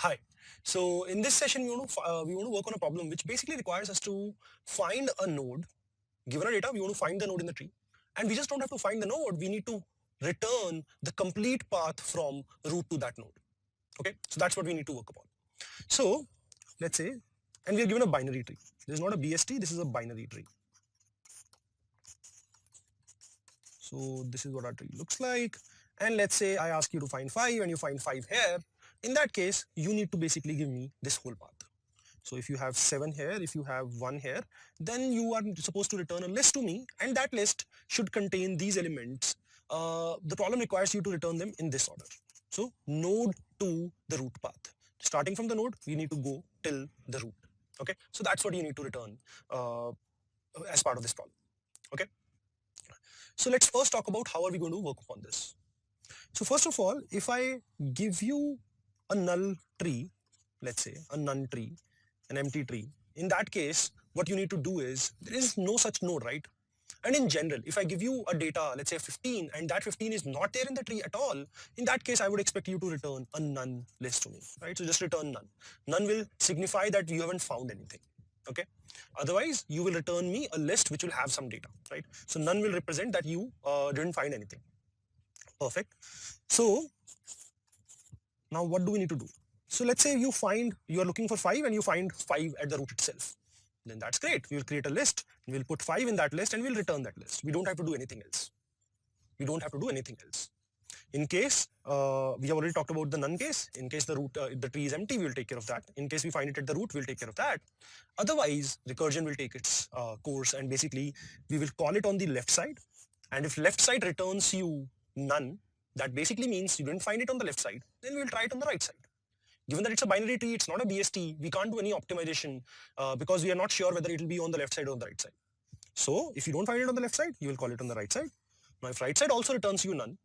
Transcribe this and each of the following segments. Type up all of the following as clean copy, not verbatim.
Hi. So in this session, we want to work on a problem which basically requires us to find a node. Given a data, we want to find the node in the tree, and we just don't have to find the node. We need to return the complete path from root to that node. Okay, so that's what we need to work upon. So let's say, and we are given a binary tree. This is not a BST. This is a binary tree. So this is what our tree looks like. And let's say I ask you to find 5 and you find 5 here. In that case, you need to basically give me this whole path. So if you have 7 here, if you have 1 here, then you are supposed to return a list to me, and that list should contain these elements. The problem requires you to return them in this order. So node to the root path. Starting from the node, we need to go till the root. Okay, so that's what you need to return as part of this problem. Okay, so let's first talk about how are we going to work upon this. So first of all, if I give you a null tree, let's say a none tree, an empty tree, in that case, what you need to do is, there is no such node, right? And in general, if I give you a data, let's say 15, and that 15 is not there in the tree at all, in that case, I would expect you to return a none list to me, right? So just return none. None will signify that you haven't found anything, okay? Otherwise, you will return me a list which will have some data, right? So none will represent that you didn't find anything. Perfect. So now what do we need to do? So let's say you are looking for 5 and you find 5 at the root itself. Then that's great. We will create a list, we'll put 5 in that list and we'll return that list. We don't have to do anything else. We don't have to do anything else. In case, we have already talked about the none case. In case the tree is empty, we will take care of that. In case we find it at the root, we'll take care of that. Otherwise, recursion will take its course, and basically we will call it on the left side. And if left side returns you none, that basically means you didn't find it on the left side, then we'll try it on the right side. Given that it's a binary tree, it's not a BST, we can't do any optimization because we are not sure whether it will be on the left side or on the right side. So if you don't find it on the left side, you will call it on the right side. Now if right side also returns you none,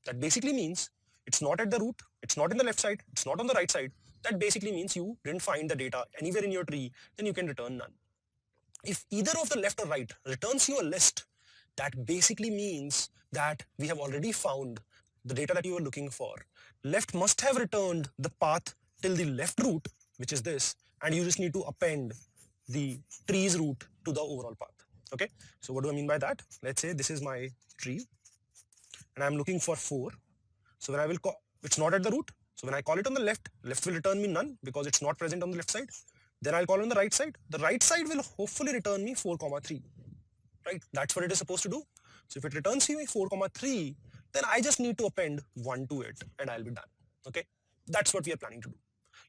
that basically means it's not at the root, it's not in the left side, it's not on the right side. That basically means you didn't find the data anywhere in your tree, then you can return none. If either of the left or right returns you a list, that basically means that we have already found the data that you were looking for. Left must have returned the path till the left root, which is this, and you just need to append the tree's root to the overall path. Okay, so what do I mean by that? Let's say this is my tree and I'm looking for 4. So when I will call, it's not at the root. So when I call it on the left, left will return me none because it's not present on the left side. Then I'll call on the right side. The right side will hopefully return me 4, 3. Right? That's what it is supposed to do. So if it returns me 4, 3, then I just need to append 1 to it and I'll be done. Okay? That's what we are planning to do.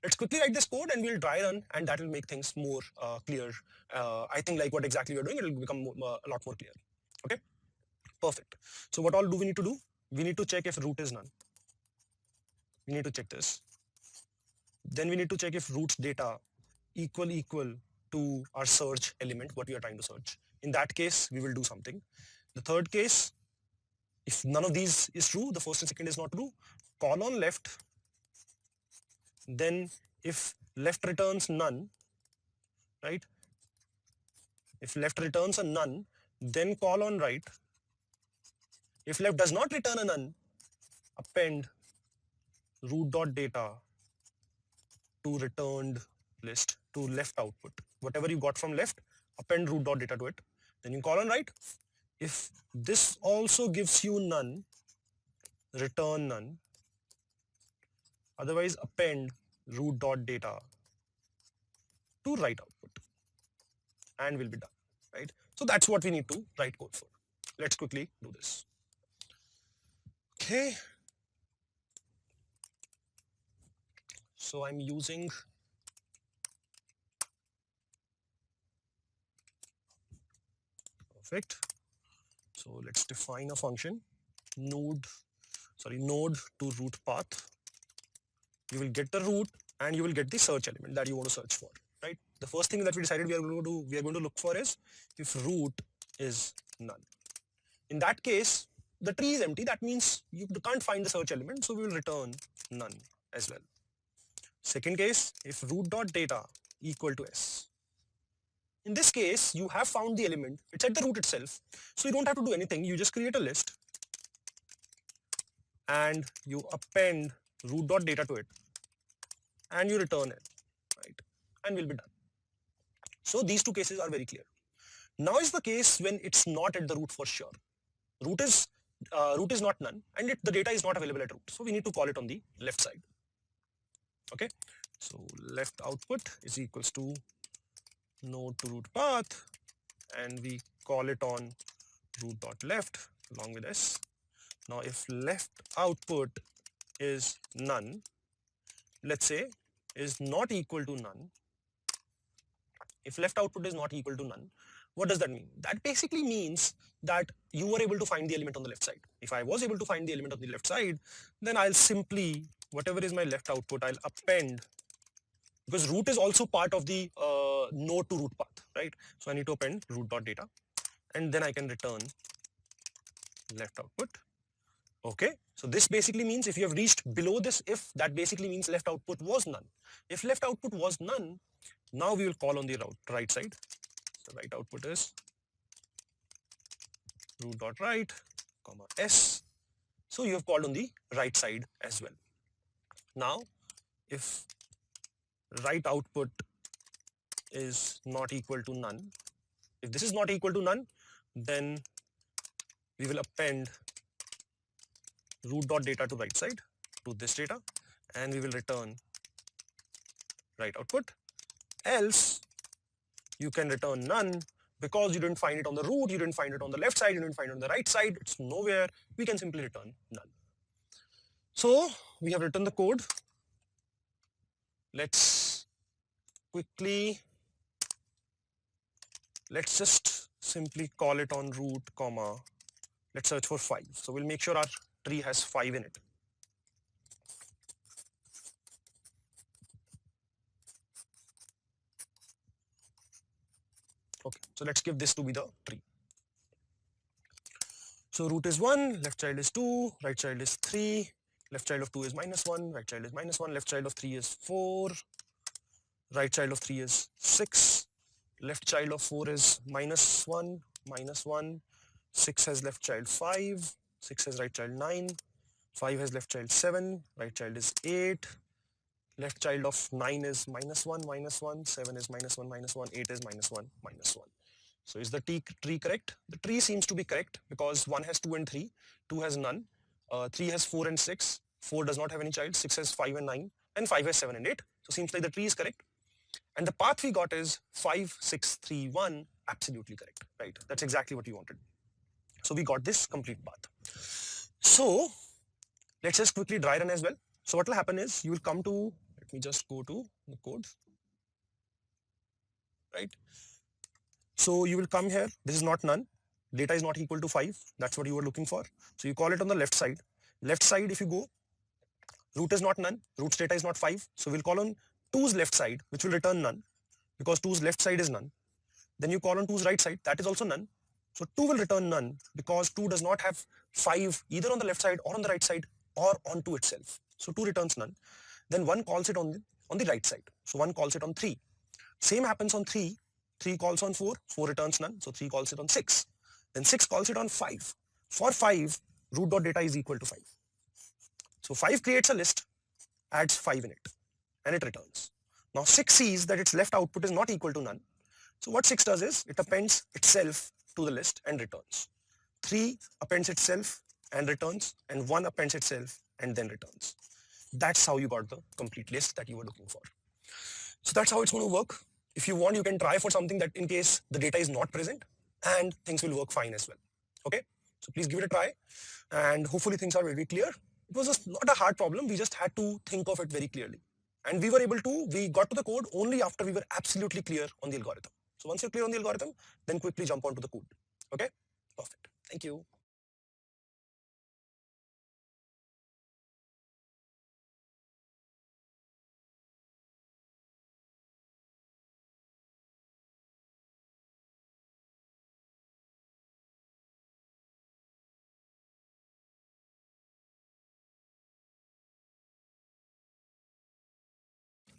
Let's quickly write this code and we'll dry run, and that will make things more clear. I think like what exactly we're doing, it will become a lot more clear. Okay? Perfect. So what all do we need to do? We need to check if root is none. We need to check this. Then we need to check if root's data equal to our search element, what we are trying to search. In that case, we will do something. The third case, if none of these is true, the first and second is not true, call on left. Then if left returns none, right? If left returns a none, then call on right. If left does not return a none, append root.data to returned list to left output. Whatever you got from left, append root.data to it. Then you call on right. If this also gives you none, return none. Otherwise, append root.data to right output, and we'll be done, right? So that's what we need to write code for. Let's quickly do this. Okay. So I'm using perfect. So let's define a function node to root path. You will get the root and you will get the search element that you want to search for, right? The first thing that we decided we are going to look for is if root is none. In that case, the tree is empty. That means you can't find the search element, so we will return none as well. Second case, if root.data equal to s. In this case, you have found the element. It's at the root itself. So you don't have to do anything. You just create a list and you append root.data to it. and you return it, right? And we'll be done. So these two cases are very clear. Now is the case when it's not at the root for sure. Root is not none, and the data is not available at root. So we need to call it on the left side. Okay. So left output is equals to node to root path, and we call it on root dot left along with s. Now if left output is none, let's say is not equal to none, if left output is not equal to none, what does that mean? That basically means that you were able to find the element on the left side. If I was able to find the element on the left side, then I'll simply, whatever is my left output, I'll append, because root is also part of the node to root path, right? So I need to append root dot data, and then I can return left output. Okay, so this basically means if you have reached below this if, that basically means left output was none. If left output was none, now we will call on the right side. So right output is root dot right, comma s. So you have called on the right side as well. Now if right output is not equal to none, if this is not equal to none, then we will append root dot data to right side to this data, and we will return right output. Else you can return none, because you didn't find it on the root, you didn't find it on the left side, you didn't find it on the right side, it's nowhere, we can simply return none. So we have written the code. Let's just simply call it on root, comma, let's search for 5. So we'll make sure our tree has 5 in it. Okay, so let's give this to be the tree. So root is 1, left child is 2, right child is 3, left child of 2 is -1, right child is -1, left child of 3 is 4, right child of 3 is 6, left child of 4 is -1, -1, 6 has left child 5, 6 has right child 9, 5 has left child 7, right child is 8, left child of 9 is -1, -1, 7 is -1, -1, 8 is -1, -1. So is the tree correct? The tree seems to be correct because 1 has 2 and 3, 2 has none, 3 has 4 and 6, 4 does not have any child, 6 has 5 and 9, and 5 has 7 and 8. So seems like the tree is correct. And the path we got is 5, 6, 3, 1, absolutely correct, right? That's exactly what we wanted. So we got this complete path. So let's just quickly dry run as well. So what will happen is you will come to, let me just go to the code, right? So you will come here, this is not none, data is not equal to 5, that's what you were looking for. So you call it on the left side. Left side, if you go, root is not none, root's data is not 5, so we'll call on 2's left side, which will return none, because 2's left side is none. Then you call on 2's right side, that is also none. So 2 will return none, because 2 does not have 5 either on the left side or on the right side or on 2 itself. So 2 returns none. Then 1 calls it on the right side. So 1 calls it on 3. Same happens on 3. 3 calls on 4, 4 returns none, so 3 calls it on 6. Then 6 calls it on 5. For 5, root dot data is equal to 5. So 5 creates a list, adds 5 in it, and it returns. Now 6 sees that its left output is not equal to none. So what 6 does is, it appends itself to the list and returns. 3 appends itself and returns, and 1 appends itself and then returns. That's how you got the complete list that you were looking for. So that's how it's going to work. If you want, you can try for something that in case the data is not present, and things will work fine as well. Okay, so please give it a try, and hopefully things are very clear. It was just not a hard problem, we just had to think of it very clearly. And we got to the code only after we were absolutely clear on the algorithm. So once you're clear on the algorithm, then quickly jump onto the code. Okay, perfect. Thank you.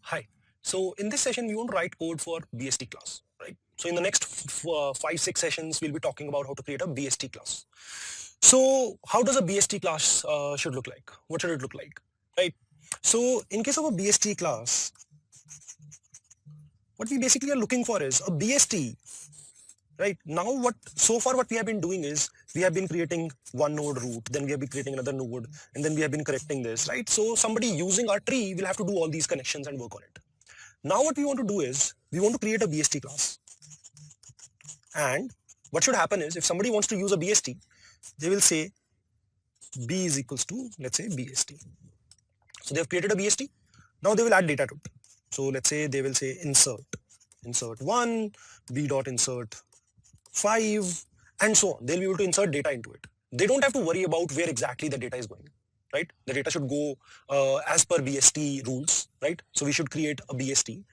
Hi. So in this session, we want to write code for BST class, right? So in the next 5-6 sessions, we'll be talking about how to create a BST class. So how does a BST class should look like? What should it look like, right? So in case of a BST class, what we basically are looking for is a BST, right? Now so far what we have been doing is we have been creating one node root, then we have been creating another node, and then we have been correcting this, right? So somebody using our tree will have to do all these connections and work on it. Now what we want to do is we want to create a BST class. And what should happen is if somebody wants to use a BST, they will say B is equals to, let's say, BST. So they have created a BST. Now they will add data to it. So let's say they will say insert 1, B dot insert 5, and so on. They'll be able to insert data into it. They don't have to worry about where exactly the data is going, right? The data should go as per BST rules, right? So we should create a BST.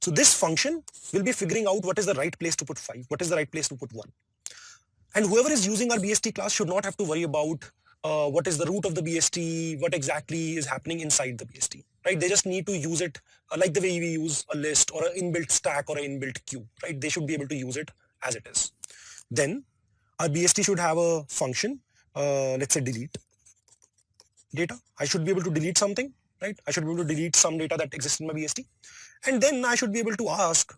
So this function will be figuring out what is the right place to put 5, what is the right place to put 1. And whoever is using our BST class should not have to worry about what is the root of the BST, what exactly is happening inside the BST, right? They just need to use it like the way we use a list or an inbuilt stack or an inbuilt queue, right? They should be able to use it as it is. Then our BST should have a function, let's say delete data. I should be able to delete something, right? I should be able to delete some data that exists in my BST. And then I should be able to ask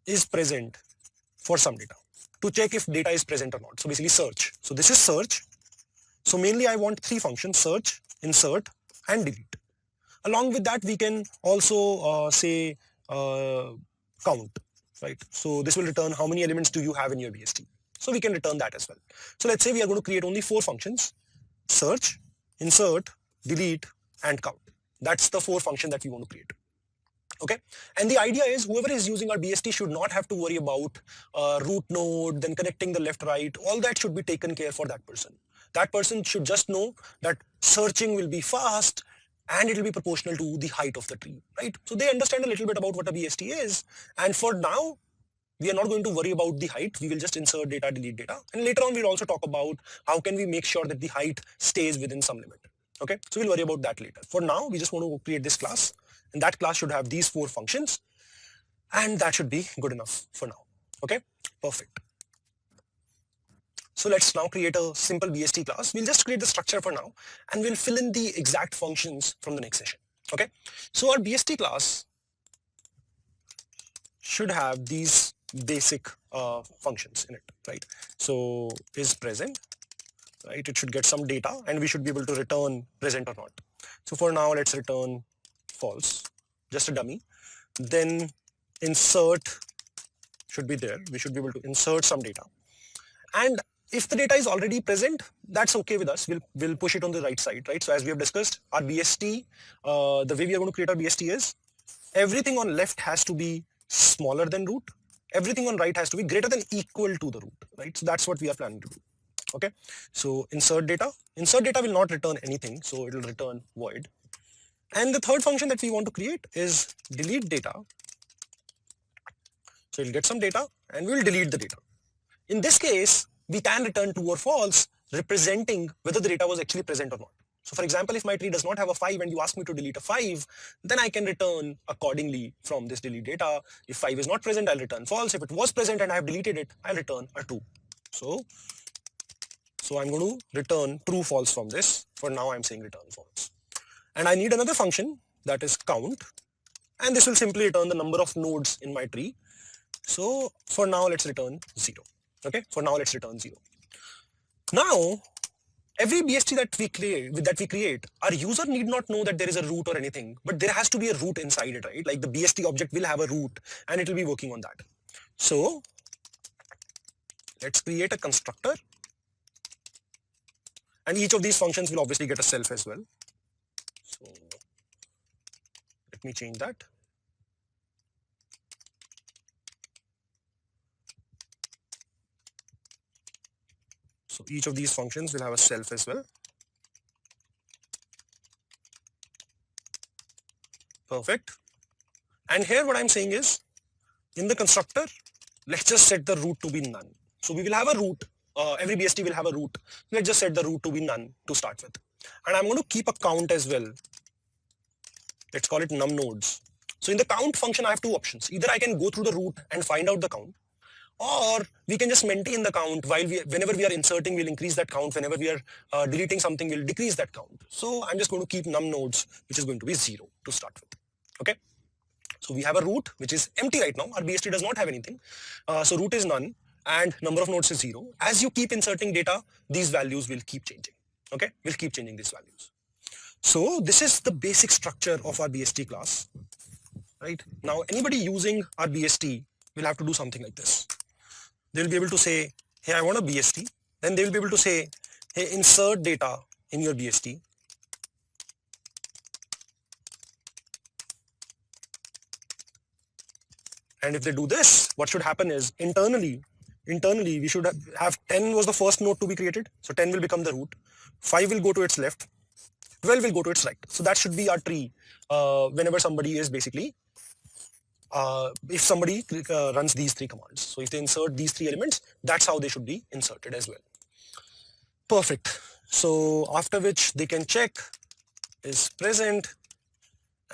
is present for some data to check if data is present or not. So basically search. So this is search. So mainly I want 3 functions: search, insert, and delete. Along with that, we can also say count, right? So this will return how many elements do you have in your BST. So we can return that as well. So let's say we are going to create only 4 functions: search, insert, delete, and count. That's the 4 functions that we want to create. Okay, and the idea is whoever is using our BST should not have to worry about root node, then connecting the left, right. All that should be taken care for that person. That person should just know that searching will be fast and it will be proportional to the height of the tree, right? So they understand a little bit about what a BST is. And for now, we are not going to worry about the height. We will just insert data, delete data. And later on, we'll also talk about how can we make sure that the height stays within some limit. Okay, so we'll worry about that later. For now, we just want to create this class, and that class should have these 4 functions, and that should be good enough for now. Okay, perfect. So let's now create a simple BST class. We'll just create the structure for now, and we'll fill in the exact functions from the next session. Okay, so our BST class should have these basic functions in it, right? So is present, right? It should get some data, and we should be able to return present or not. So for now, let's return false, just a dummy. Then insert should be there. We should be able to insert some data. And if the data is already present, that's okay with us. We'll push it on the right side, right? So as we have discussed, our BST, the way we are going to create our BST is everything on left has to be smaller than root. Everything on right has to be greater than equal to the root, right? So that's what we are planning to do. Okay, so insert data will not return anything, so it will return void. And the third function that we want to create is delete data. So it'll get some data and we'll delete the data. In this case, we can return true or false, representing whether the data was actually present or not. So for example, if my tree does not have a 5 and you ask me to delete a 5, then I can return accordingly from this delete data. If 5 is not present, I'll return false. If it was present and I have deleted it, I'll return a 2. So I'm going to return true false from this. For now, I'm saying return false. And I need another function that is count. And this will simply return the number of nodes in my tree. So for now, let's return 0. Okay, for now, let's return 0. Now, every BST that we create, our user need not know that there is a root or anything, but there has to be a root inside it, right? Like the BST object will have a root and it will be working on that. So let's create a constructor. And each of these functions will obviously get a self as well. So let me change that. So each of these functions will have a self as well. Perfect. And here what I'm saying is, in the constructor, let's just set the root to be none. So we will have a root. Every BST will have a root. Let's just set the root to be none to start with. And I'm going to keep a count as well. Let's call it num nodes. So in the count function, I have 2 options. Either I can go through the root and find out the count, or we can just maintain the count while whenever we are inserting, we'll increase that count. Whenever we are deleting something, we'll decrease that count. So I'm just going to keep num nodes, which is going to be 0 to start with. Okay. So we have a root which is empty right now. Our BST does not have anything. So root is none and number of nodes is 0. As you keep inserting data, these values will keep changing. Okay, we'll keep changing these values. So this is the basic structure of our BST class. Right now, anybody using our BST will have to do something like this. They'll be able to say, hey, I want a BST. Then they will be able to say, hey, insert data in your BST. And if they do this, what should happen is internally we should have 10 was the first node to be created. So 10 will become the root. 5 will go to its left. 12 will go to its right. So that should be our tree whenever somebody is basically, if somebody runs these 3 commands. So if they insert these 3 elements, that's how they should be inserted as well. Perfect. So after which they can check is present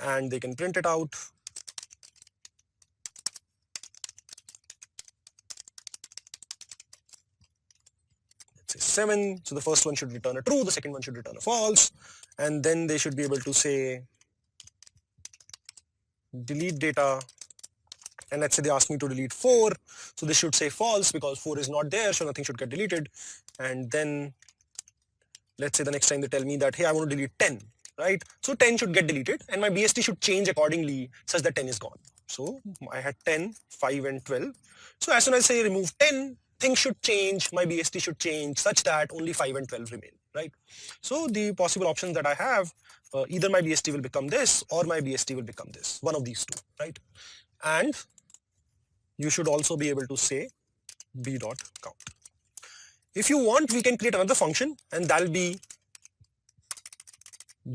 and they can print it out. Let's say 7. So the first one should return a true, the second one should return a false. And then they should be able to say delete data. And let's say they ask me to delete 4. So this should say false because 4 is not there, so nothing should get deleted. And then let's say the next time they tell me that, hey, I want to delete 10, right? So 10 should get deleted and my BST should change accordingly such that 10 is gone. So I had 10, 5 and 12. So as soon as I say remove 10, things should change, my BST should change such that only 5 and 12 remain, right? So the possible options that I have, either my BST will become this or my BST will become this, one of these two, right? And you should also be able to say b.count. If you want, we can create another function and that'll be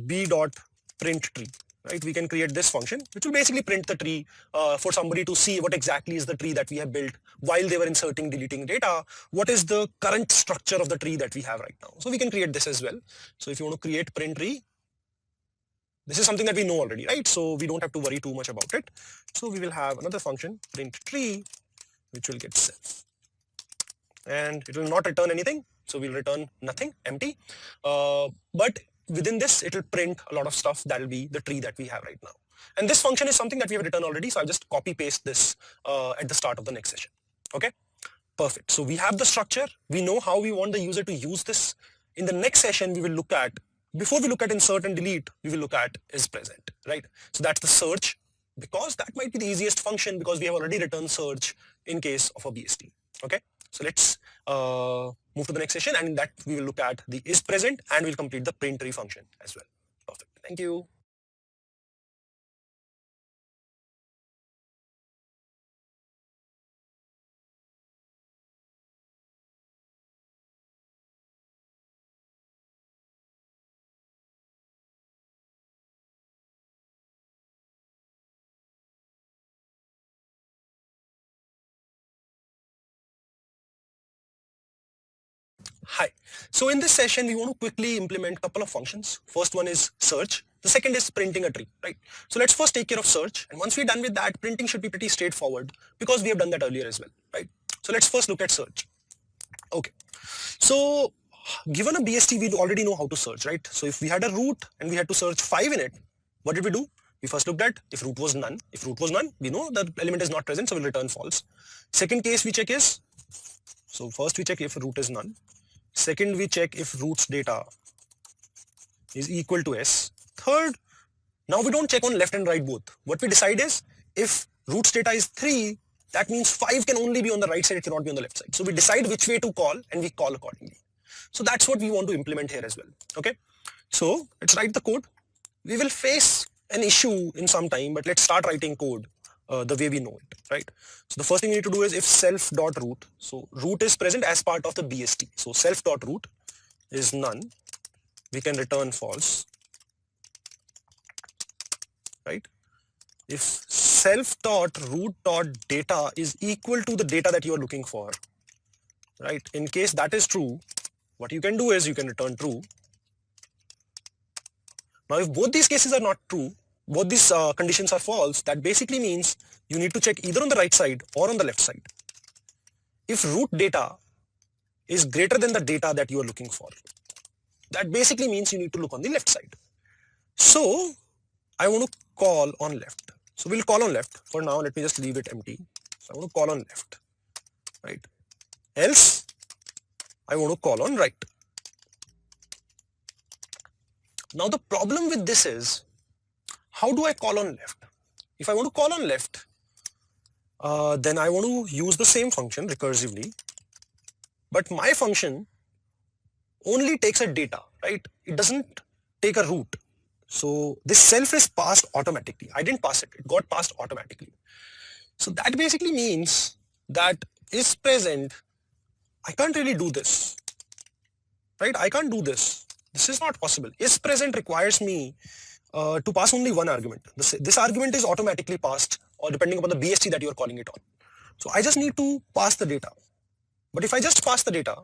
b.printTree, right? We can create this function, which will basically print the tree for somebody to see what exactly is the tree that we have built while they were inserting, deleting data. What is the current structure of the tree that we have right now? So we can create this as well. So if you want to create print tree, this is something that we know already, right? So we don't have to worry too much about it. So we will have another function, print tree, which will get self. And it will not return anything. So we'll return nothing, empty. But within this, it will print a lot of stuff. That will be the tree that we have right now. And this function is something that we have written already. So I'll just copy paste this at the start of the next session. Okay, perfect. So we have the structure. We know how we want the user to use this. In the next session, we will look at, before we look at insert and delete, we will look at is present, right? So that's the search, because that might be the easiest function because we have already returned search in case of a BST. Okay, so let's move to the next session, and in that we will look at the is present and we'll complete the print tree function as well. Perfect. Thank you. Hi. So in this session, we want to quickly implement a couple of functions. First one is search. The second is printing a tree, right? So let's first take care of search. And once we're done with that, printing should be pretty straightforward because we have done that earlier as well, right? So let's first look at search. Okay. So given a BST, we already know how to search, right? So if we had a root and we had to search 5 in it, what did we do? We first looked at if root was none. If root was none, we know the element is not present, so we'll return false. Second case we check is, so first we check if root is none. Second, we check if root's data is equal to S. Third, now we don't check on left and right both. What we decide is if root's data is 3, that means 5 can only be on the right side, it cannot be on the left side. So we decide which way to call and we call accordingly. So that's what we want to implement here as well. Okay. So let's write the code. We will face an issue in some time, but let's start writing code the way we know it, right? So the first thing we need to do is if self.root. So root is present as part of the BST. So self.root is none. We can return false, right? If self.root.data is equal to the data that you are looking for, right? In case that is true, what you can do is you can return true. Now, if both these cases are not true, both these conditions are false, that basically means you need to check either on the right side or on the left side. if root data is greater than the data that you are looking for, that basically means you need to look on the left side. So I want to call on left. So we'll call on left. For now, let me just leave it empty. So I want to call on left, right? Else, I want to call on right. Now the problem with this is, how do I call on left? If I want to call on left, then I want to use the same function recursively, but my function only takes a data, right? It doesn't take a root. So this self is passed automatically. I didn't pass it, it got passed automatically. So that basically means that is present, I can't really do this, right? I can't do this. This is not possible. Is present requires me to pass only one argument. This argument is automatically passed, or depending upon the BST that you are calling it on. So I just need to pass the data. But if I just pass the data,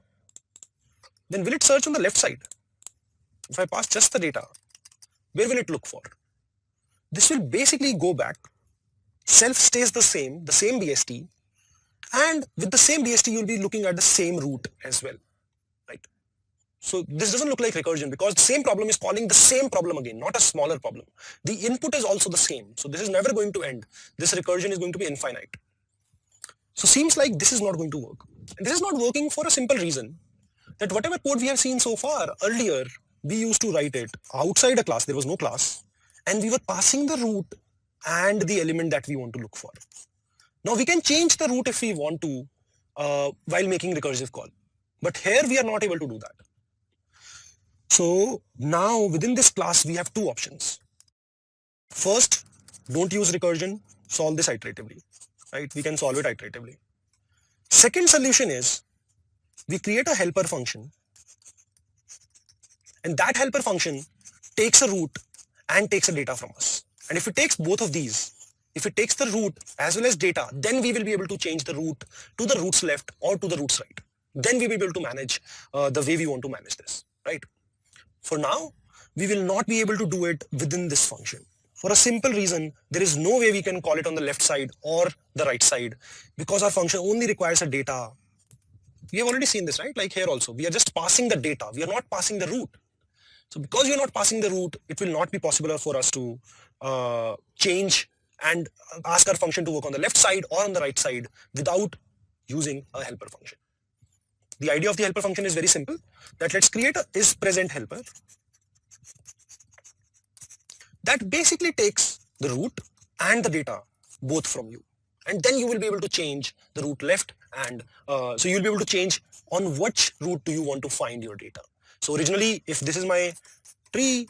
then will it search on the left side? If I pass just the data, where will it look for? This will basically go back. Self stays the same BST, and with the same BST, you'll be looking at the same root as well, right? So this doesn't look like recursion because the same problem is calling the same problem again, not a smaller problem. The input is also the same. So this is never going to end. This recursion is going to be infinite. So seems like this is not going to work. And this is not working for a simple reason, that whatever code we have seen so far, earlier, we used to write it outside a class. There was no class, and we were passing the root and the element that we want to look for. Now we can change the root if we want to while making recursive call, but here we are not able to do that. So now within this class we have two options. First, don't use recursion, solve this iteratively, right? We can solve it iteratively. Second solution is we create a helper function, and that helper function takes a root and takes a data from us. And if it takes both of these, if it takes the root as well as data, then we will be able to change the root to the roots left or to the roots right. Then we will be able to manage the way we want to manage this, right? For now, we will not be able to do it within this function. For a simple reason, there is no way we can call it on the left side or the right side, because our function only requires a data. We have already seen this, right? Like here also, we are just passing the data. We are not passing the root. So because we are not passing the root, it will not be possible for us to change and ask our function to work on the left side or on the right side without using a helper function. The idea of the helper function is very simple, that let's create a isPresent helper that basically takes the root and the data both from you. And then you will be able to change the root left, and so you'll be able to change on which root do you want to find your data. So originally, if this is my tree,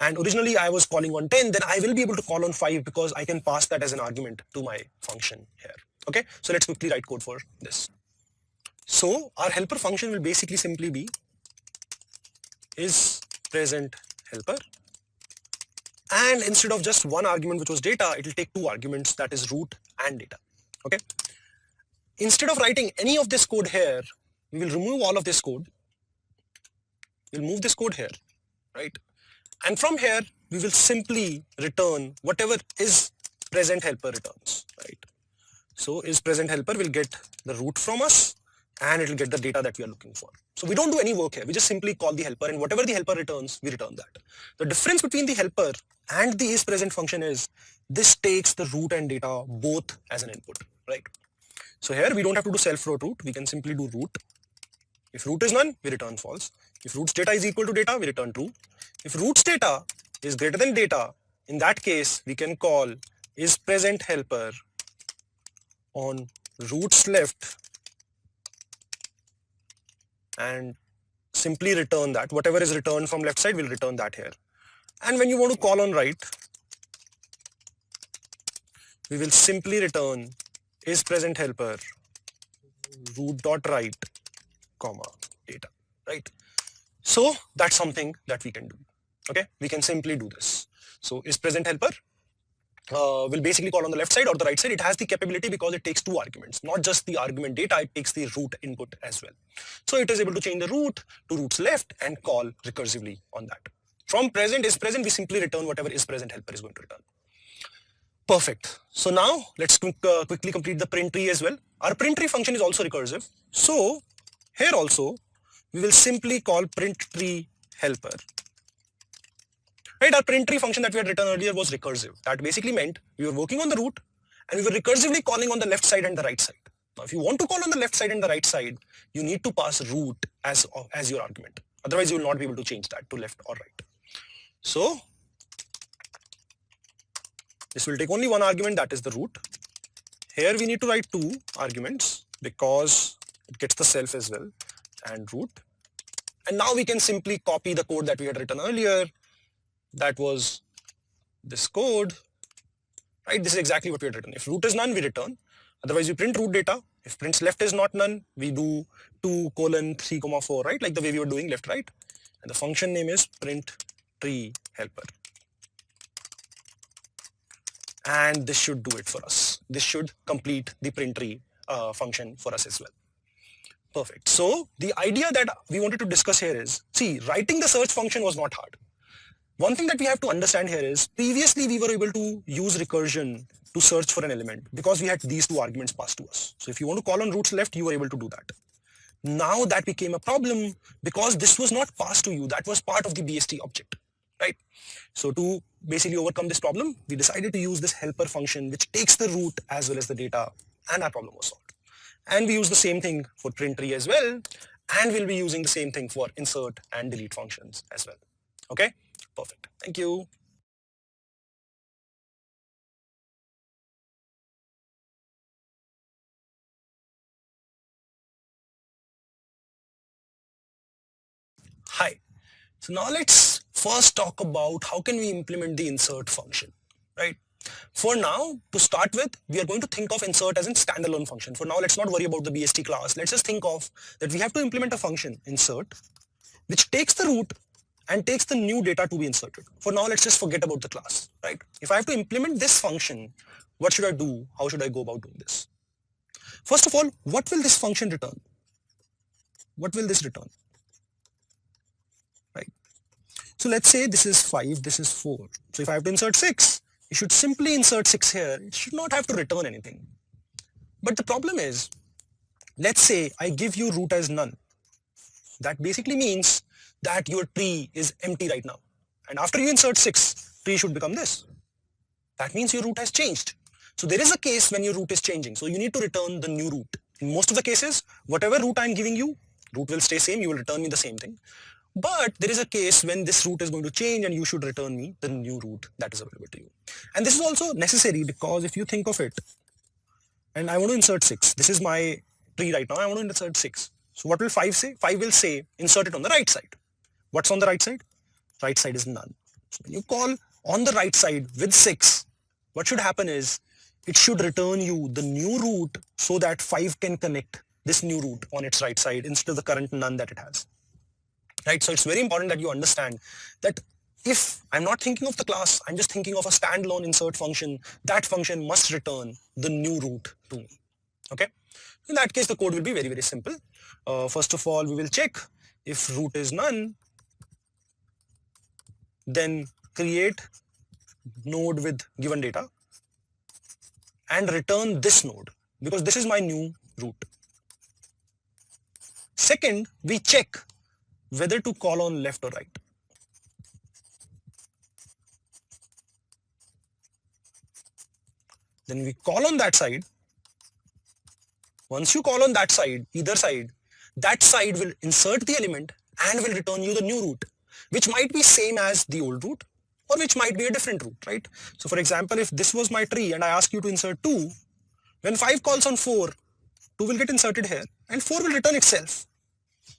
and originally I was calling on 10, then I will be able to call on 5 because I can pass that as an argument to my function here. Okay, so let's quickly write code for this. So our helper function will basically simply be isPresent helper, and instead of just one argument which was data, it will take two arguments, that is root and data. Okay, instead of writing any of this code here, we will remove all of this code. We'll move this code here, right? And from here, we will simply return whatever isPresent helper returns, right? So isPresent helper will get the root from us, and it will get the data that we are looking for. So we don't do any work here. We just simply call the helper, and whatever the helper returns, we return that. The difference between the helper and the isPresent function is this takes the root and data both as an input, right? So here we don't have to do self float root. We can simply do root. If root is none, we return false. If root's data is equal to data, we return true. If root's data is greater than data, in that case, we can call isPresent helper on roots left and simply return that. Whatever is returned from left side, we'll return that here. And when you want to call on right, we will simply return isPresent helper root.right, comma, data, right? So that's something that we can do. Okay, we can simply do this. So isPresent helper will basically call on the left side or the right side. It has the capability because it takes two arguments, not just the argument data, it takes the root input as well. So it is able to change the root to roots left and call recursively on that. From present isPresent, we simply return whatever isPresent helper is going to return. Perfect. So now let's quickly complete the print tree as well. our print tree function is also recursive. So here also we will simply call print tree helper. Right, our print tree function that we had written earlier was recursive. That basically meant we were working on the root and we were recursively calling on the left side and the right side. Now, if you want to call on the left side and the right side, you need to pass root as your argument. Otherwise, you will not be able to change that to left or right. So this will take only one argument, that is the root. Here we need to write two arguments because it gets the self as well and root. And now we can simply copy the code that we had written earlier. That was this code, right? This is exactly what we had written. If root is none, we return. Otherwise, we print root data. If print's left is not none, we do 2:3,4, right? Like the way we were doing left, right? And the function name is print tree helper. And this should do it for us. This should complete the print tree function for us as well. Perfect. So the idea that we wanted to discuss here is, see, writing the search function was not hard. One thing that we have to understand here is, previously we were able to use recursion to search for an element because we had these two arguments passed to us. So if you want to call on roots left, you were able to do that. Now that became a problem because this was not passed to you. That was part of the BST object, right? So to basically overcome this problem, we decided to use this helper function which takes the root as well as the data, and our problem was solved. And we use the same thing for print tree as well, and we'll be using the same thing for insert and delete functions as well. Okay, perfect. Thank you. Hi. So now let's first talk about how can we implement the insert function, right? For now, to start with, we are going to think of insert as a standalone function. For now, let's not worry about the BST class. Let's just think of that we have to implement a function, insert, which takes the root and takes the new data to be inserted. For now, let's just forget about the class, right? If I have to implement this function, what should I do? How should I go about doing this? First of all, what will this function return? What will this return? Right? So let's say this is 5, this is 4. So if I have to insert 6, you should simply insert 6 here. It should not have to return anything. But the problem is, let's say I give you root as none. That basically means that your tree is empty right now. And after you insert 6, tree should become this. That means your root has changed. So there is a case when your root is changing. So you need to return the new root. In most of the cases, whatever root I'm giving you, root will stay same. You will return me the same thing. But there is a case when this root is going to change and you should return me the new root that is available to you. And this is also necessary because if you think of it, and I want to insert 6. This is my tree right now. I want to insert 6. So what will 5 say? 5 will say insert it on the right side. What's on the right side? Right side is none. So when you call on the right side with 6, what should happen is it should return you the new root so that 5 can connect this new root on its right side instead of the current none that it has. Right? So it's very important that you understand that if I'm not thinking of the class, I'm just thinking of a standalone insert function, that function must return the new root to me. Okay? In that case, the code will be very, very simple. First of all, we will check if root is none, then create node with given data and return this node because this is my new root. Second, we check whether to call on left or right. Then we call on that side. Once you call on that side, either side, that side will insert the element and will return you the new root, which might be same as the old root or which might be a different root, right? So for example, if this was my tree and I ask you to insert 2, when 5 calls on 4, 2 will get inserted here and 4 will return itself.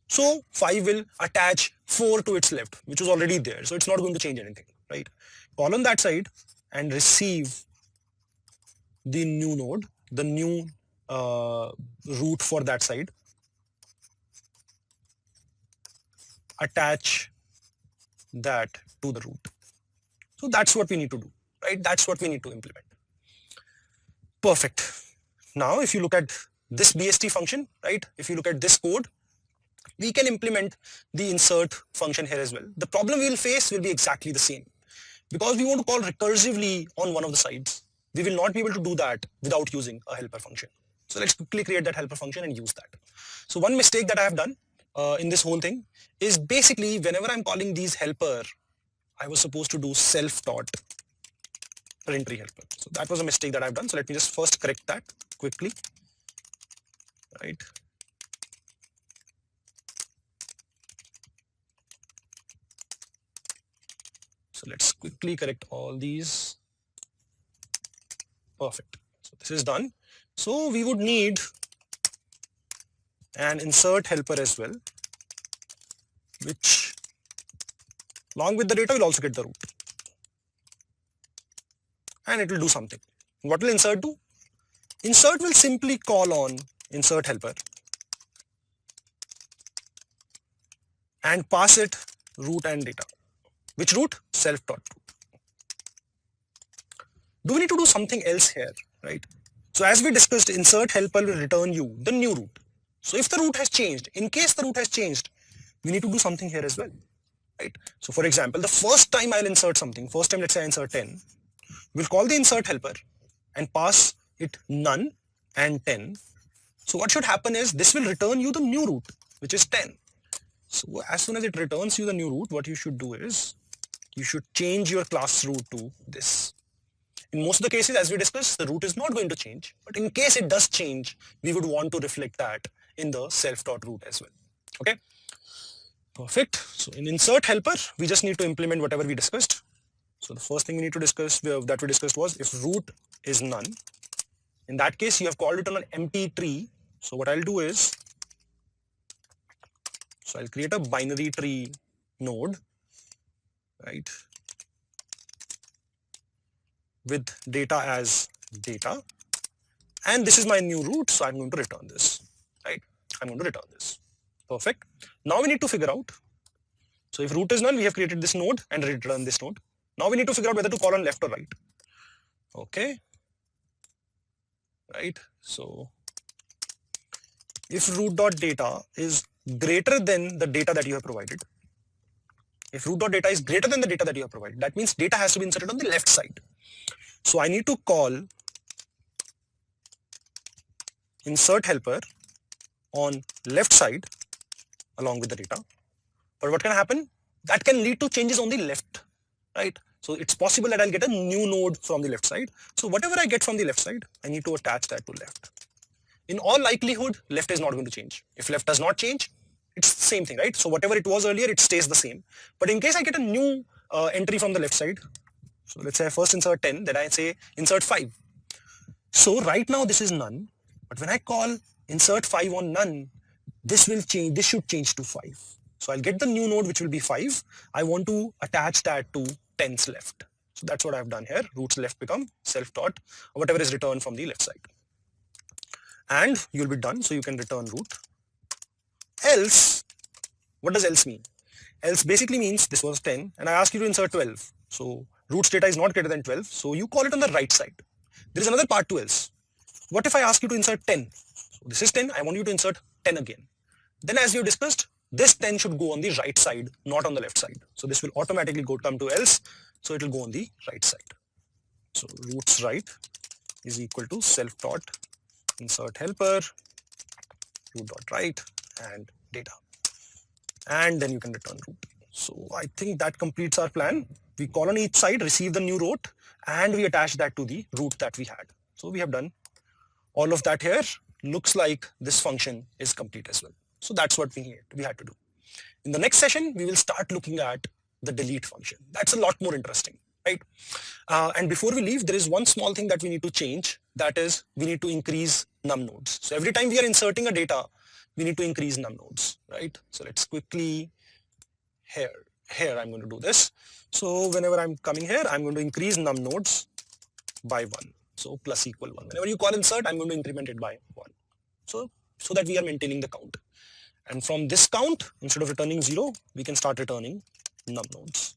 So 5 will attach 4 to its left, which was already there. So it's not going to change anything, right? Call on that side and receive the new node, the new root for that side. Attach that to the root. So that's what we need to do, right? That's what we need to implement. Perfect. Now, if you look at this BST function, right? If you look at this code, we can implement the insert function here as well. The problem we will face will be exactly the same. Because we want to call recursively on one of the sides, we will not be able to do that without using a helper function. So let's quickly create that helper function and use that. So one mistake that I have done in this whole thing is basically whenever I'm calling these helper, I was supposed to do self-taught print tree helper. So that was a mistake that I've done. So let me just first correct that quickly, right? So let's quickly correct all these. Perfect. So this is done. So we would need an insert helper as well, which along with the data will also get the root. And it will do something. What will insert do? Insert will simply call on insert helper and pass it root and data. Which root? Self-taught root. Do we need to do something else here, right? So as we discussed, insert helper will return you the new root. So if the root has changed, in case the root has changed, we need to do something here as well, right? So for example, the first time I'll insert something, first time let's say I insert 10, we'll call the insert helper and pass it none and 10. So what should happen is this will return you the new root, which is 10. So as soon as it returns you the new root, what you should do is you should change your class root to this. In most of the cases, as we discussed, the root is not going to change, but in case it does change, we would want to reflect that in the self-taught root as well. Okay, perfect. So in insert helper, we just need to implement whatever we discussed. So the first thing we need to discuss that we discussed was if root is none. In that case, you have called it on an empty tree. So what I'll do is, so I'll create a binary tree node, right, with data as data, and this is my new root, so I'm going to return this, right? I'm going to return this. Perfect. Now we need to figure out, so if root is null, we have created this node and return this node. Now we need to figure out whether to call on left or right. Okay, right? So if root.data is greater than the data that you have provided, if root.data is greater than the data that you have provided, that means data has to be inserted on the left side. So I need to call insert helper on left side along with the data. But what can happen? That can lead to changes on the left, right? So it's possible that I'll get a new node from the left side. So whatever I get from the left side, I need to attach that to left. In all likelihood, left is not going to change. If left does not change, it's the same thing, right? So whatever it was earlier, it stays the same. But in case I get a new entry from the left side, so let's say I first insert 10, then I say insert 5. So right now this is none, but when I call insert 5 on none, this will change, this should change to 5. So I'll get the new node which will be 5. I want to attach that to 10's left. So that's what I've done here. Roots left become self-taught, whatever is returned from the left side. And you'll be done, so you can return root. Else, what does else mean? Else basically means this was 10 and I ask you to insert 12. So root's data is not greater than 12, so you call it on the right side. There is another part to else. What if I ask you to insert 10? So this is 10, I want you to insert 10 again. Then as we discussed, this 10 should go on the right side, not on the left side. So this will automatically come to else, so it will go on the right side. So roots right is equal to self-taught insert helper root.right and data. And then you can return root. So I think that completes our plan. We call on each side, receive the new root, and we attach that to the root that we had. So we have done all of that here. Looks like this function is complete as well. So that's what we had to do. In the next session, we will start looking at the delete function. That's a lot more interesting, right? And before we leave, there is one small thing that we need to change. That is, we need to increase num nodes. So every time we are inserting a data, we need to increase num nodes, right? So let's quickly, here I'm going to do this. So whenever I'm coming here, I'm going to increase num nodes by 1. So plus equal 1. Whenever you call insert, I'm going to increment it by 1. So that we are maintaining the count. And from this count, instead of returning 0, we can start returning num nodes,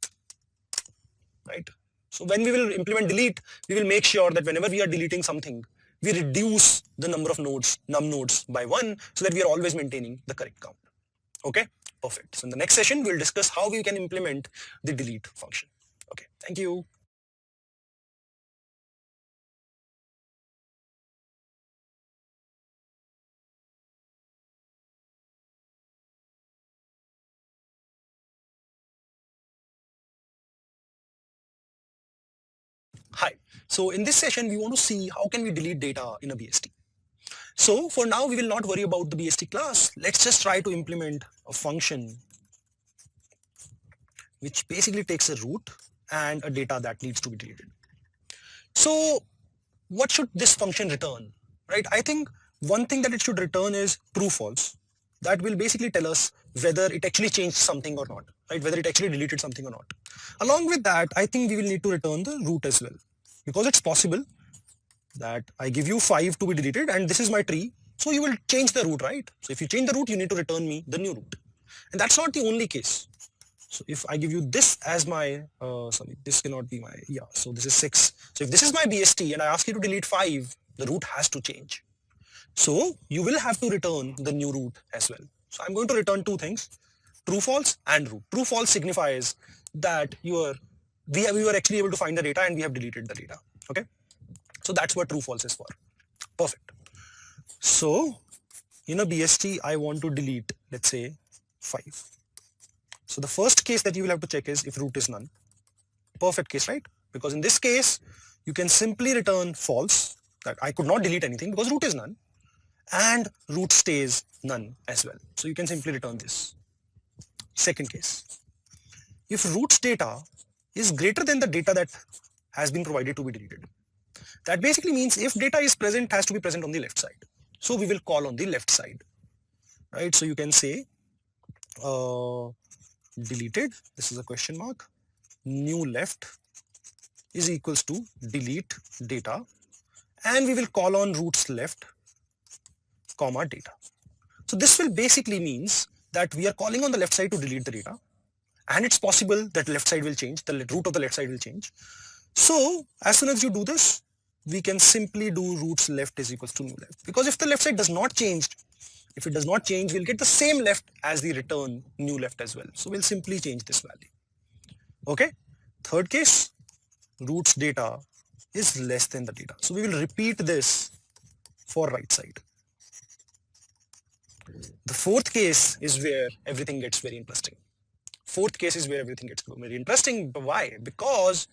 right? So when we will implement delete, we will make sure that whenever we are deleting something, we reduce the number of nodes, num nodes by 1, so that we are always maintaining the correct count. Okay, perfect. So in the next session, we'll discuss how we can implement the delete function. Okay, thank you. Hi. So in this session, we want to see how can we delete data in a BST. So for now, we will not worry about the BST class. Let's just try to implement a function which basically takes a root and a data that needs to be deleted. So what should this function return, right? I think one thing that it should return is true false. That will basically tell us whether it actually changed something or not, right? Whether it actually deleted something or not. Along with that, I think we will need to return the root as well, because it's possible that I give you 5 to be deleted and this is my tree. So you will change the root, right? So if you change the root, you need to return me the new root. And that's not the only case. So if I give you this as my, sorry, this cannot be my, yeah, so this is 6. So if this is my BST and I ask you to delete 5, the root has to change. So you will have to return the new root as well. So I'm going to return two things, true false and root. True false signifies that we were actually able to find the data and we have deleted the data. Okay. So that's what true false is for. Perfect. So in a BST, I want to delete, let's say 5. So the first case that you will have to check is if root is none. Perfect case, right? Because in this case, you can simply return false, that I could not delete anything because root is none, and root stays none as well. So you can simply return this. Second case, if root's data is greater than the data that has been provided to be deleted, that basically means if data is present, it has to be present on the left side. So we will call on the left side, right? So you can say deleted, this is a question mark, new left is equals to delete data, and we will call on roots left comma data. So this will basically means that we are calling on the left side to delete the data, and it's possible that left side will change, the root of the left side will change. So as soon as you do this, we can simply do roots left is equals to new left, because if the left side does not change, if it does not change, we'll get the same left as the return new left as well. So we'll simply change this value. Okay. Third case, roots data is less than the data. So we will repeat this for right side. The fourth case is where everything gets very interesting. Fourth case is where everything gets very interesting. Why? Because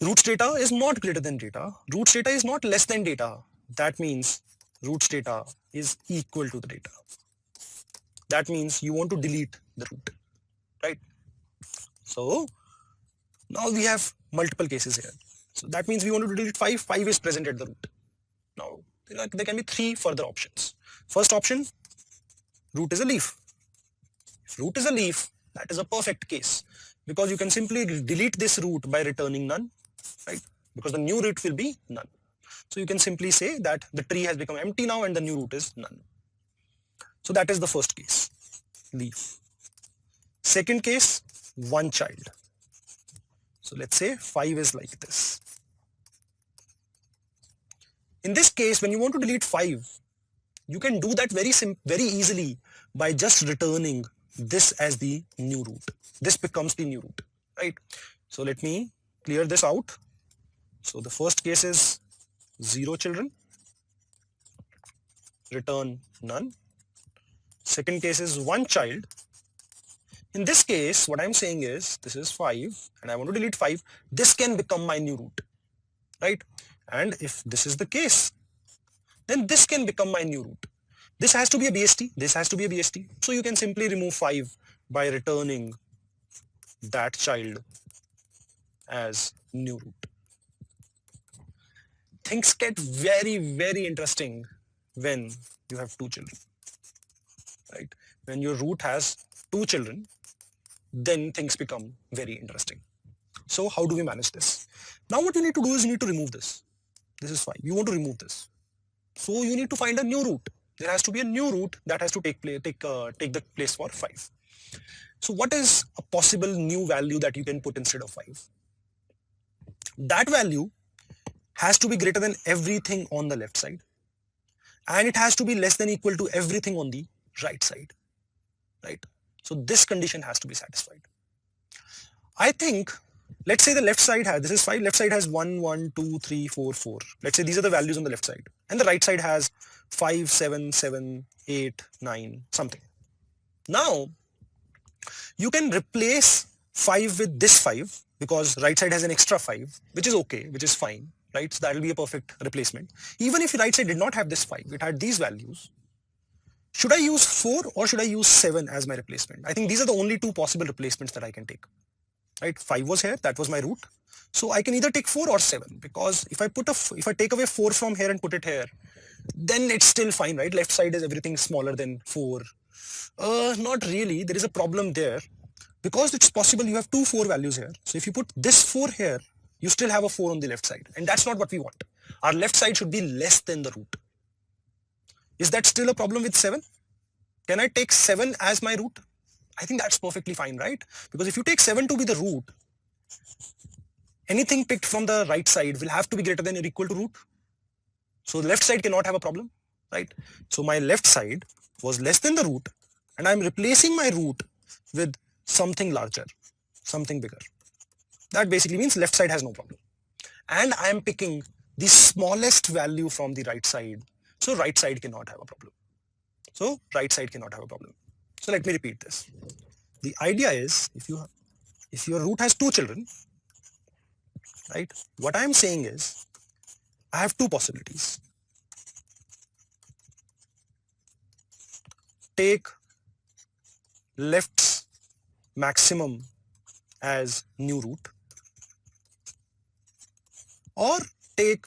roots data is not greater than data. Roots data is not less than data. That means roots data is equal to the data. That means you want to delete the root, right? So now we have multiple cases here. So that means we want to delete 5. 5 is present at the root. Now there can be 3 further options. First option, root is a leaf. If root is a leaf, that is a perfect case, because you can simply delete this root by returning none, right? Because the new root will be none. So you can simply say that the tree has become empty now and the new root is none. So that is the first case, leaf. Second case, one child. So let's say 5 is like this. In this case, when you want to delete 5, you can do that very easily by just returning this as the new root. This becomes the new root, right? So let me clear this out. So the first case is 0 children, return none. Second case is 1 child. In this case, what I'm saying is this is 5 and I want to delete 5. This can become my new root, right? And if this is the case, then this can become my new root. This has to be a BST. This has to be a BST. So you can simply remove 5 by returning that child as new root. Things get very interesting when you have 2 children, right? When your root has 2 children, then things become very interesting. So how do we manage this? Now what you need to do is you need to remove this. This is 5. You want to remove this. So you need to find a new root. There has to be a new root that has to take the place for 5. So what is a possible new value that you can put instead of 5? That value has to be greater than everything on the left side, and it has to be less than equal to everything on the right side, right? So this condition has to be satisfied. I think, let's say the left side has, this is 5, left side has 1, 1, 2, 3, 4, 4. Let's say these are the values on the left side. And the right side has 5, 7, 7, 8, 9, something. Now, you can replace 5 with this 5 because right side has an extra 5, which is okay, which is fine, right? So that will be a perfect replacement. Even if right side did not have this 5, it had these values. Should I use 4 or should I use 7 as my replacement? I think these are the only two possible replacements that I can take, right? 5 was here, that was my root. So I can either take 4 or 7, because if I take away 4 from here and put it here, then it's still fine, right? Left side is everything smaller than 4. Not really. There is a problem there, because it's possible you have two 4 values here. So if you put this 4 here, you still have a 4 on the left side, and that's not what we want. Our left side should be less than the root. Is that still a problem with 7? Can I take 7 as my root? I think that's perfectly fine, right? Because if you take 7 to be the root, anything picked from the right side will have to be greater than or equal to root. So the left side cannot have a problem, right? So my left side was less than the root, and I'm replacing my root with something larger, something bigger. That basically means left side has no problem. And I am picking the smallest value from the right side. So right side cannot have a problem. So right side cannot have a problem. So let me repeat this. The idea is, if your root has 2 children, right? What I am saying is, I have 2 possibilities. Take left's maximum as new root, or take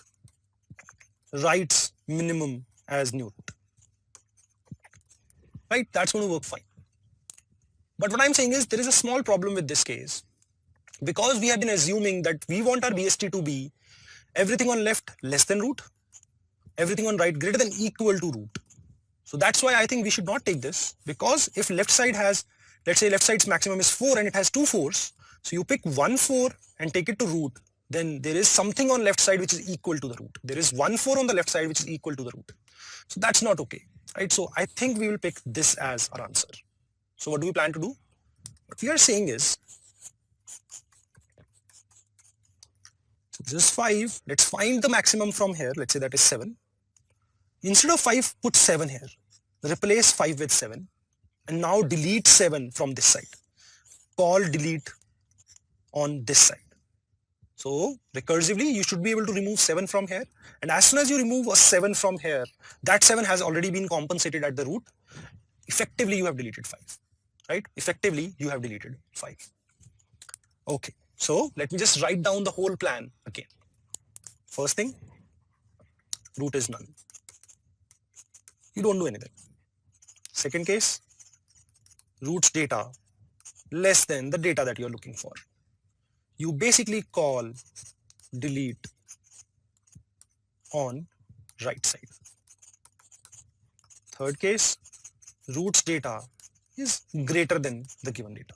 right's minimum as new root. Right? That's going to work fine. But what I'm saying is, there is a small problem with this case, because we have been assuming that we want our BST to be everything on left less than root, everything on right greater than equal to root. So that's why I think we should not take this, because if left side has, let's say left side's maximum is 4 and it has 2 4s, so you pick 1 4 and take it to root, then there is something on left side which is equal to the root. There is 1 4 on the left side which is equal to the root. So that's not okay, right? So I think we will pick this as our answer. So what do we plan to do? What we are saying is, so this is 5, let's find the maximum from here, let's say that is 7. Instead of 5, put 7 here. Replace 5 with 7. And now delete 7 from this side. Call delete on this side. So recursively, you should be able to remove 7 from here. And as soon as you remove a 7 from here, that 7 has already been compensated at the root. Effectively, you have deleted 5. Right? Effectively, you have deleted 5. Okay. So let me just write down the whole plan again. First thing, root is none. You don't do anything. Second case, root's data less than the data that you're looking for. You basically call delete on right side. Third case, root's data is greater than the given data.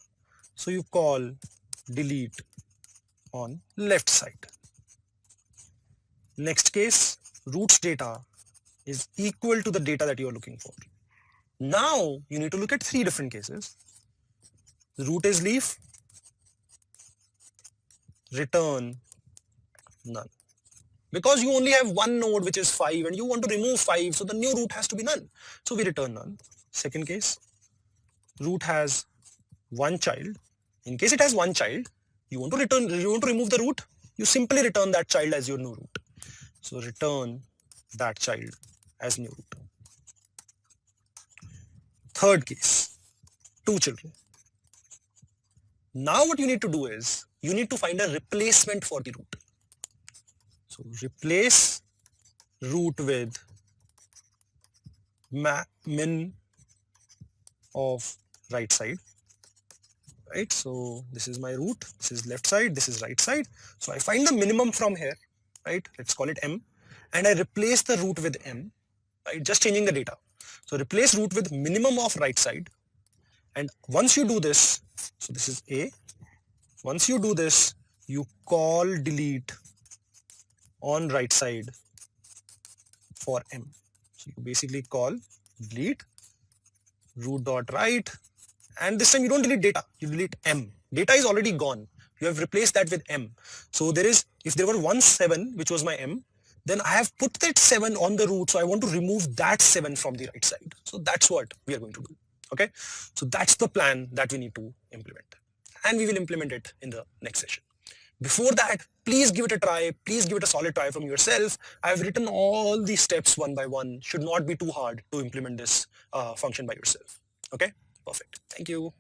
So you call delete on left side. Next case, root's data is equal to the data that you are looking for. Now you need to look at 3 different cases. Root is leaf, return none. Because you only have one node which is 5 and you want to remove 5, so the new root has to be none. So we return none. Second case, root has one child. In case it has one child, you want to remove the root, you simply return that child as your new root. So return that child as new root. Third case, 2 children. Now what you need to do is, you need to find a replacement for the root. So replace root with min of right side. Right, so this is my root, this is left side, this is right side. So I find the minimum from here, right? Let's call it m, and I replace the root with m, right? Just changing the data. So replace root with minimum of right side, and once you do this, so this is a. Once you do this, you call delete on right side for m. So you basically call delete root dot right. And this time you don't delete data, you delete m. Data is already gone. You have replaced that with m. So there is, if there were 1 7, which was my m, then I have put that 7 on the root. So I want to remove that 7 from the right side. So that's what we are going to do. Okay. So that's the plan that we need to implement. And we will implement it in the next session. Before that, please give it a try. Please give it a solid try from yourself. I've written all these steps one by one. Should not be too hard to implement this function by yourself. Okay, perfect. Thank you.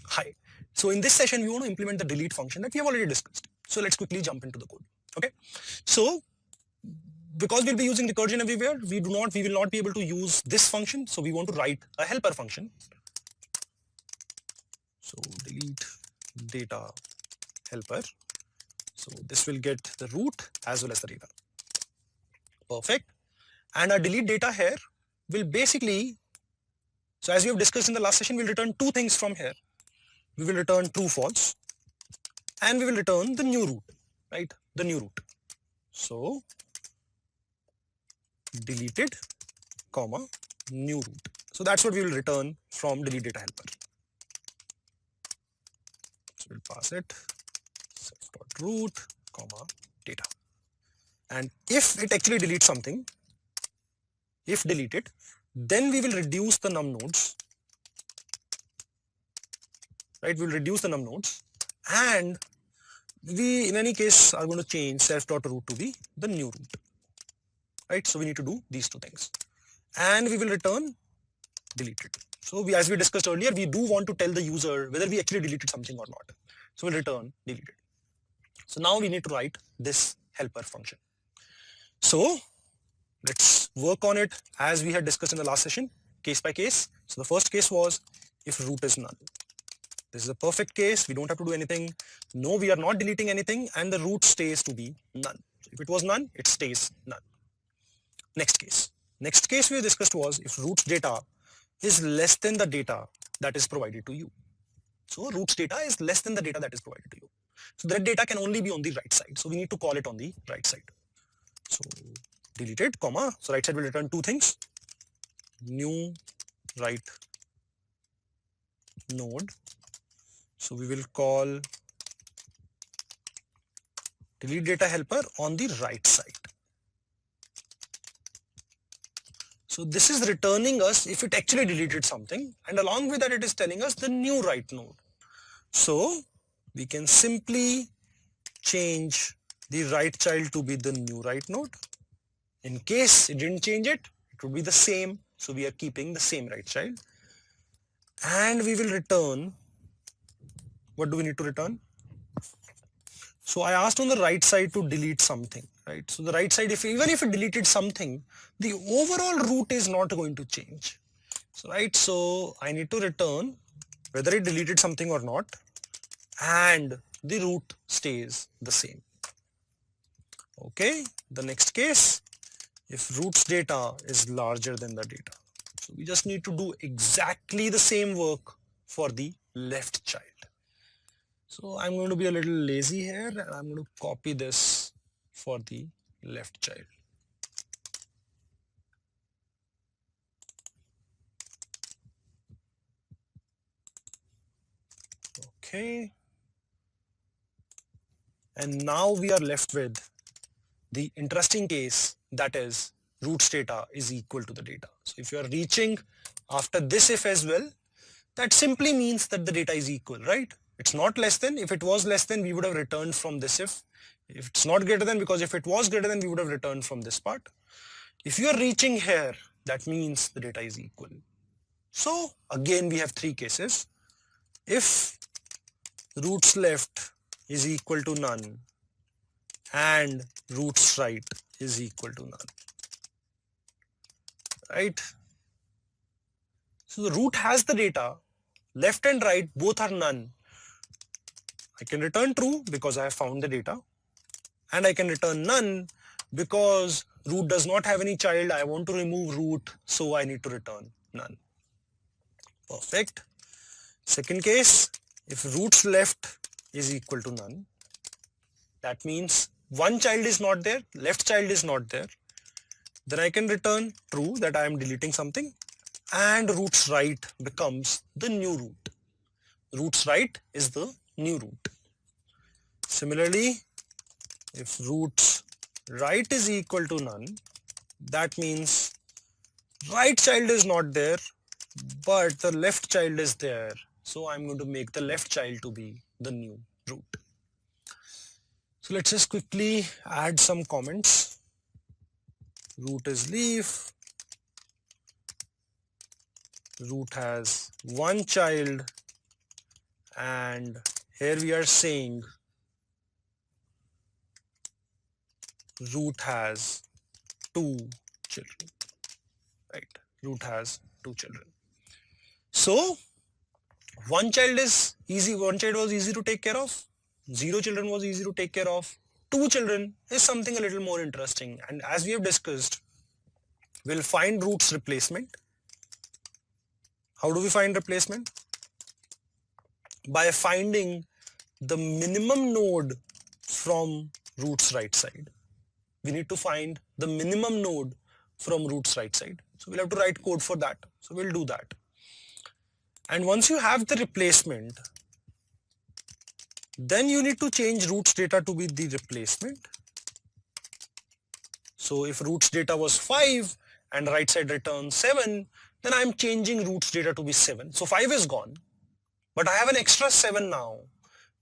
Hi. So in this session, we want to implement the delete function that we have already discussed. So let's quickly jump into the code. Okay. So because we'll be using recursion everywhere, we will not be able to use this function. So we want to write a helper function. So delete data helper. So this will get the root as well as the data. Perfect. And our delete data here will basically, so as we have discussed in the last session, we'll return two things from here. We will return true, false, and we will return the new root, right? The new root. So deleted, comma, new root. So that's what we will return from delete data helper. So we'll pass it self.root, comma, data. And if it actually deletes something, if deleted, then we will reduce the num nodes, right? We'll reduce the num nodes, and we in any case are going to change self.root to be the new root, right? So we need to do these two things, and we will return deleted. So as we discussed earlier, we do want to tell the user whether we actually deleted something or not. So we'll return deleted. So now we need to write this helper function. So let's work on it as we had discussed in the last session, case by case. So the first case was if root is none. This is a perfect case. We don't have to do anything. No, we are not deleting anything, and the root stays to be none. So if it was none, it stays none. Next case. Next case we discussed was if root's data is less than the data that is provided to you. So root's data is less than the data that is provided to you. So that data can only be on the right side. So we need to call it on the right side. So deleted, comma. So right side will return two things. New right node. So we will call delete data helper on the right side. So this is returning us if it actually deleted something, and along with that it is telling us the new right node. So we can simply change the right child to be the new right node. In case it didn't change it, it would be the same. So we are keeping the same right child. And we will return, what do we need to return? So I asked on the right side to delete something, right? So the right side, even if it deleted something, the overall root is not going to change. So right, so I need to return whether it deleted something or not, and the root stays the same. Okay, the next case, if root's data is larger than the data. So we just need to do exactly the same work for the left child. So I'm going to be a little lazy here, and I'm going to copy this for the left child. Okay. And now we are left with the interesting case, that is root's data is equal to the data. So if you are reaching after this if as well, that simply means that the data is equal, right? It's not less than. If it was less than, we would have returned from this if. If it's not greater than, because if it was greater than, we would have returned from this part. If you are reaching here, that means the data is equal. So again, we have three cases. If root's left is equal to none and root's right is equal to none, right? So the root has the data, left and right both are none. I can return true because I have found the data, and I can return none because root does not have any child. I want to remove root, so I need to return none. Perfect. Second case, if root's left is equal to none, that means one child is not there, left child is not there, then I can return true that I am deleting something, and root's right becomes the new root. Root's right is the new root. Similarly, if roots right is equal to none, that means right child is not there, but the left child is there. So I'm going to make the left child to be the new root. So let's just quickly add some comments. Root is leaf. Root has one child, and here we are saying root has two children, right? Root has two children. So one child is easy, one child was easy to take care of, 0 children was easy to take care of, 2 children is something a little more interesting. And as we have discussed, we'll find roots replacement. How do we find replacement? By finding the minimum node from root's right side. We need to find the minimum node from root's right side. So we'll have to write code for that. So we'll do that. And once you have the replacement, then you need to change root's data to be the replacement. So if root's data was 5 and right side returns 7, then I'm changing root's data to be 7. So 5 is gone, but I have an extra 7 now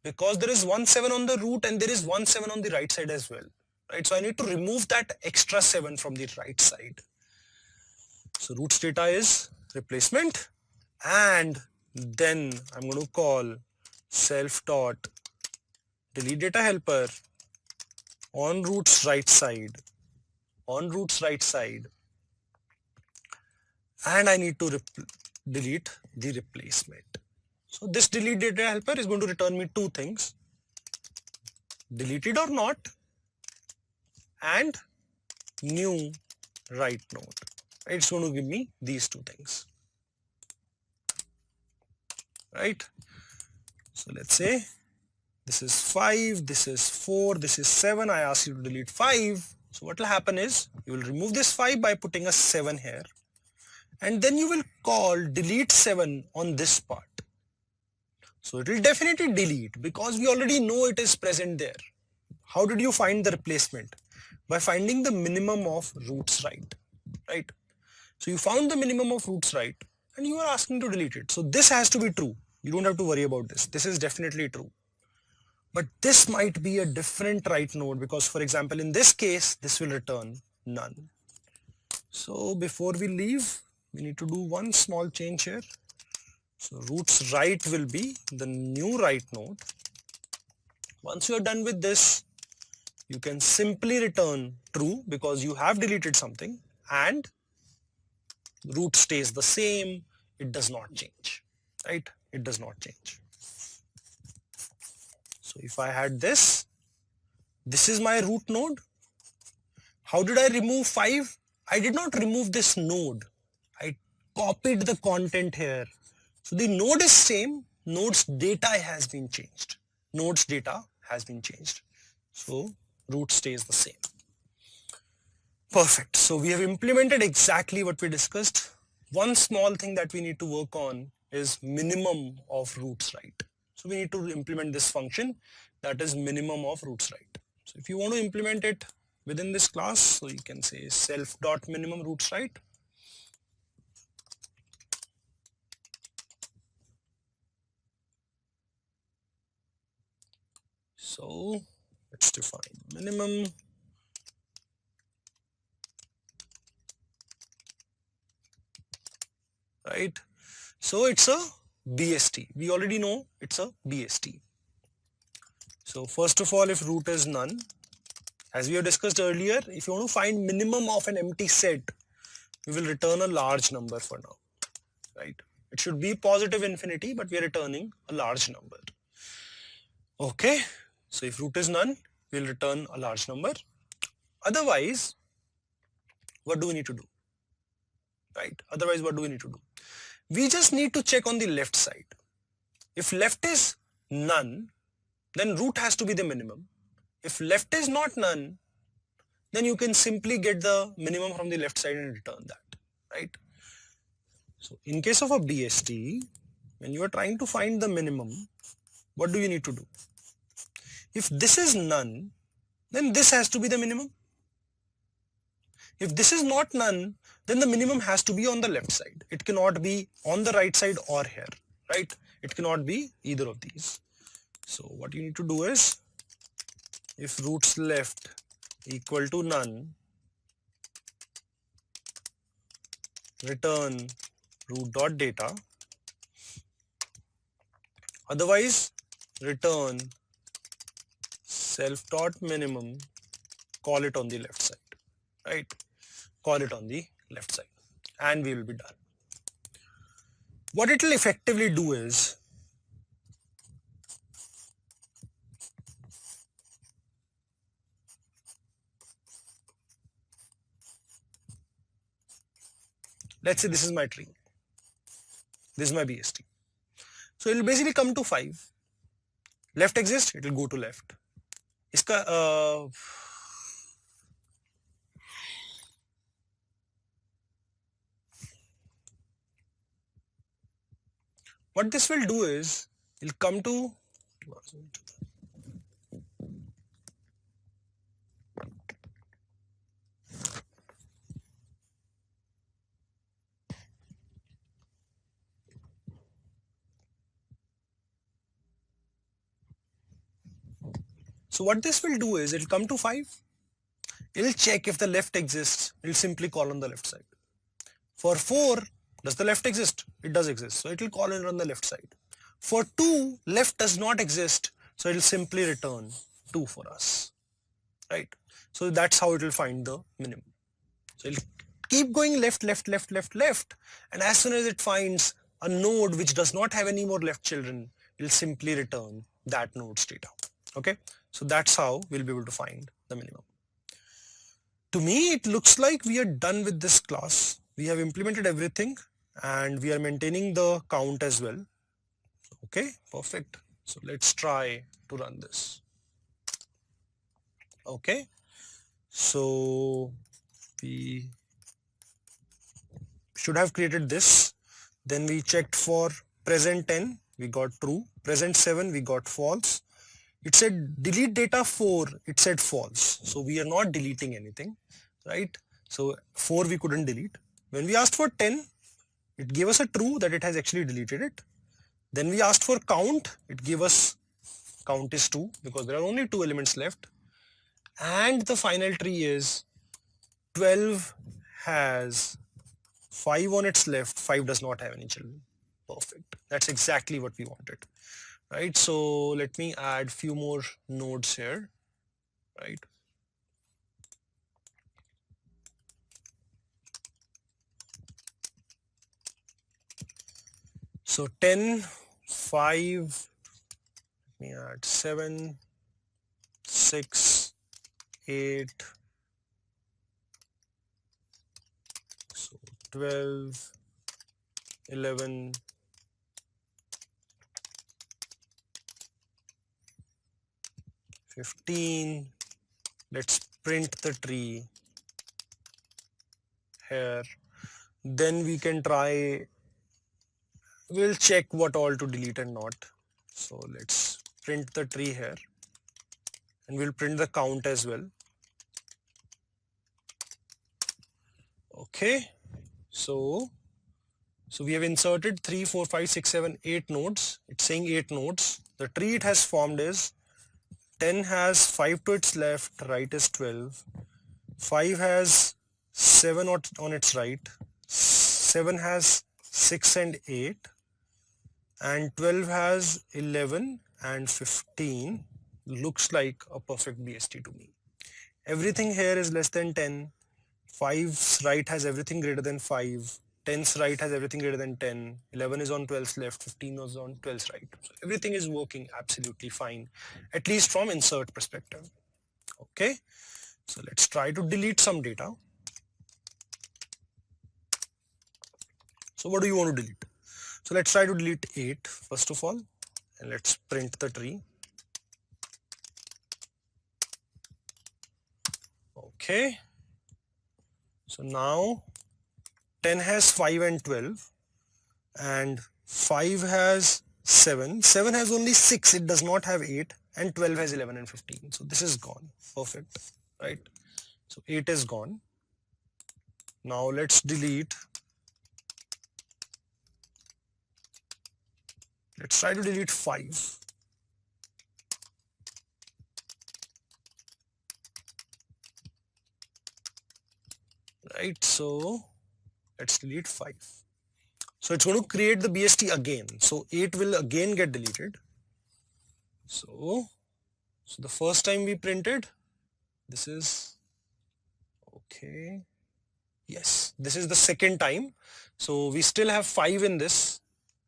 because there is 1 7 on the root and there is 1 7 on the right side as well, right? So I need to remove that extra 7 from the right side. So root's data is replacement, and then I'm going to call self dot delete data helper on root's right side, and I need to delete the replacement. So this delete data helper is going to return me two things, deleted or not, and new right node. It's going to give me these two things, right? So let's say this is 5, this is 4, this is 7. I ask you to delete 5. So what will happen is you will remove this 5 by putting a 7 here, and then you will call delete 7 on this part. So it will definitely delete because we already know it is present there. How did you find the replacement? By finding the minimum of roots right, right? So you found the minimum of roots right and you are asking to delete it. So this has to be true. You don't have to worry about this. This is definitely true. But this might be a different right node because, for example, in this case, this will return none. So before we leave, we need to do one small change here. So roots right will be the new right node. Once you are done with this, you can simply return true because you have deleted something, and root stays the same. It does not change, right? It does not change. So if I had this is my root node. How did I remove 5? I did not remove this node. I copied the content here. So the node is same. Node's data has been changed. Node's data has been changed. So root stays the same. Perfect. So we have implemented exactly what we discussed. One small thing that we need to work on is minimum of roots right. So we need to implement this function that is minimum of roots right. So if you want to implement it within this class, so you can say self.minimum roots right. So let's define minimum. Right. So it's a BST. We already know it's a BST. So first of all, if root is none, as we have discussed earlier, if you want to find minimum of an empty set, we will return a large number for now, right? It should be positive infinity, but we are returning a large number. Okay. So if root is none, we'll return a large number. Otherwise, what do we need to do? Right? Otherwise, what do we need to do? We just need to check on the left side. If left is none, then root has to be the minimum. If left is not none, then you can simply get the minimum from the left side and return that, right? So in case of a BST, when you are trying to find the minimum, what do you need to do? If this is none, then this has to be the minimum. If this is not none, then the minimum has to be on the left side. It cannot be on the right side or here, right? It cannot be either of these. So what you need to do is, if roots left equal to none, return root dot data. Otherwise, return self dot minimum, call it on the left side, right? Call it on the left side, and we will be done. What it will effectively do is, let's say this is my tree, this is my BST. So it will basically come to 5. Left exists, it will go to left. Iska, what this will do is, it will come to, so what this will do is, it will come to 5. It will check if the left exists, it will simply call on the left side. For 4, does the left exist? It does exist, so it will call it on the left side. For 2, left does not exist, so it will simply return 2 for us, right? So that's how it will find the minimum. So it will keep going left, left, left, left, left, and as soon as it finds a node which does not have any more left children, it will simply return that node's data, okay? So that's how we'll be able to find the minimum. To me, it looks like we are done with this class. We have implemented everything and we are maintaining the count as well. Okay, perfect. So let's try to run this. Okay, so we should have created this. Then we checked for present 10, we got true. Present 7, we got false. It said delete data 4, it said false. So we are not deleting anything, right? So 4 we couldn't delete. When we asked for 10, it gave us a true that it has actually deleted it. Then we asked for count, it gave us count is 2 because there are only 2 elements left. And the final tree is 12 has 5 on its left, 5 does not have any children. Perfect. That's exactly what we wanted. Right, so let me add few more nodes here, right? So 10, 5, let me add 7, 6, 8, so 12, 11, 15, let's print the tree here. Then we can try, we'll check what all to delete and not. So let's print the tree here and we'll print the count as well. Okay, so we have inserted 3, 4, 5, 6, 7, 8 nodes. It's saying 8 nodes. The tree it has formed is 10 has 5 to its left, right is 12. 5 has 7 on its right. 7 has 6 and 8. And 12 has 11 and 15. Looks like a perfect BST to me. Everything here is less than 10. 5's right has everything greater than 5. 10's right has everything greater than 10. 11 is on 12's left. 15 is on 12's right. So everything is working absolutely fine, at least from insert perspective. Okay, so let's try to delete some data. So what do you want to delete? So let's try to delete 8 first of all, and let's print the tree. Okay, so now 10 has 5 and 12 and 5 has 7. 7 has only 6, it does not have 8, and 12 has 11 and 15. So this is gone. Perfect, right? So 8 is gone. Now let's delete. Let's try to delete 5. Right, so let's delete 5. So it's going to create the BST again. So 8 will again get deleted. So the first time we printed, this is okay. Yes, this is the second time. So we still have 5 in this,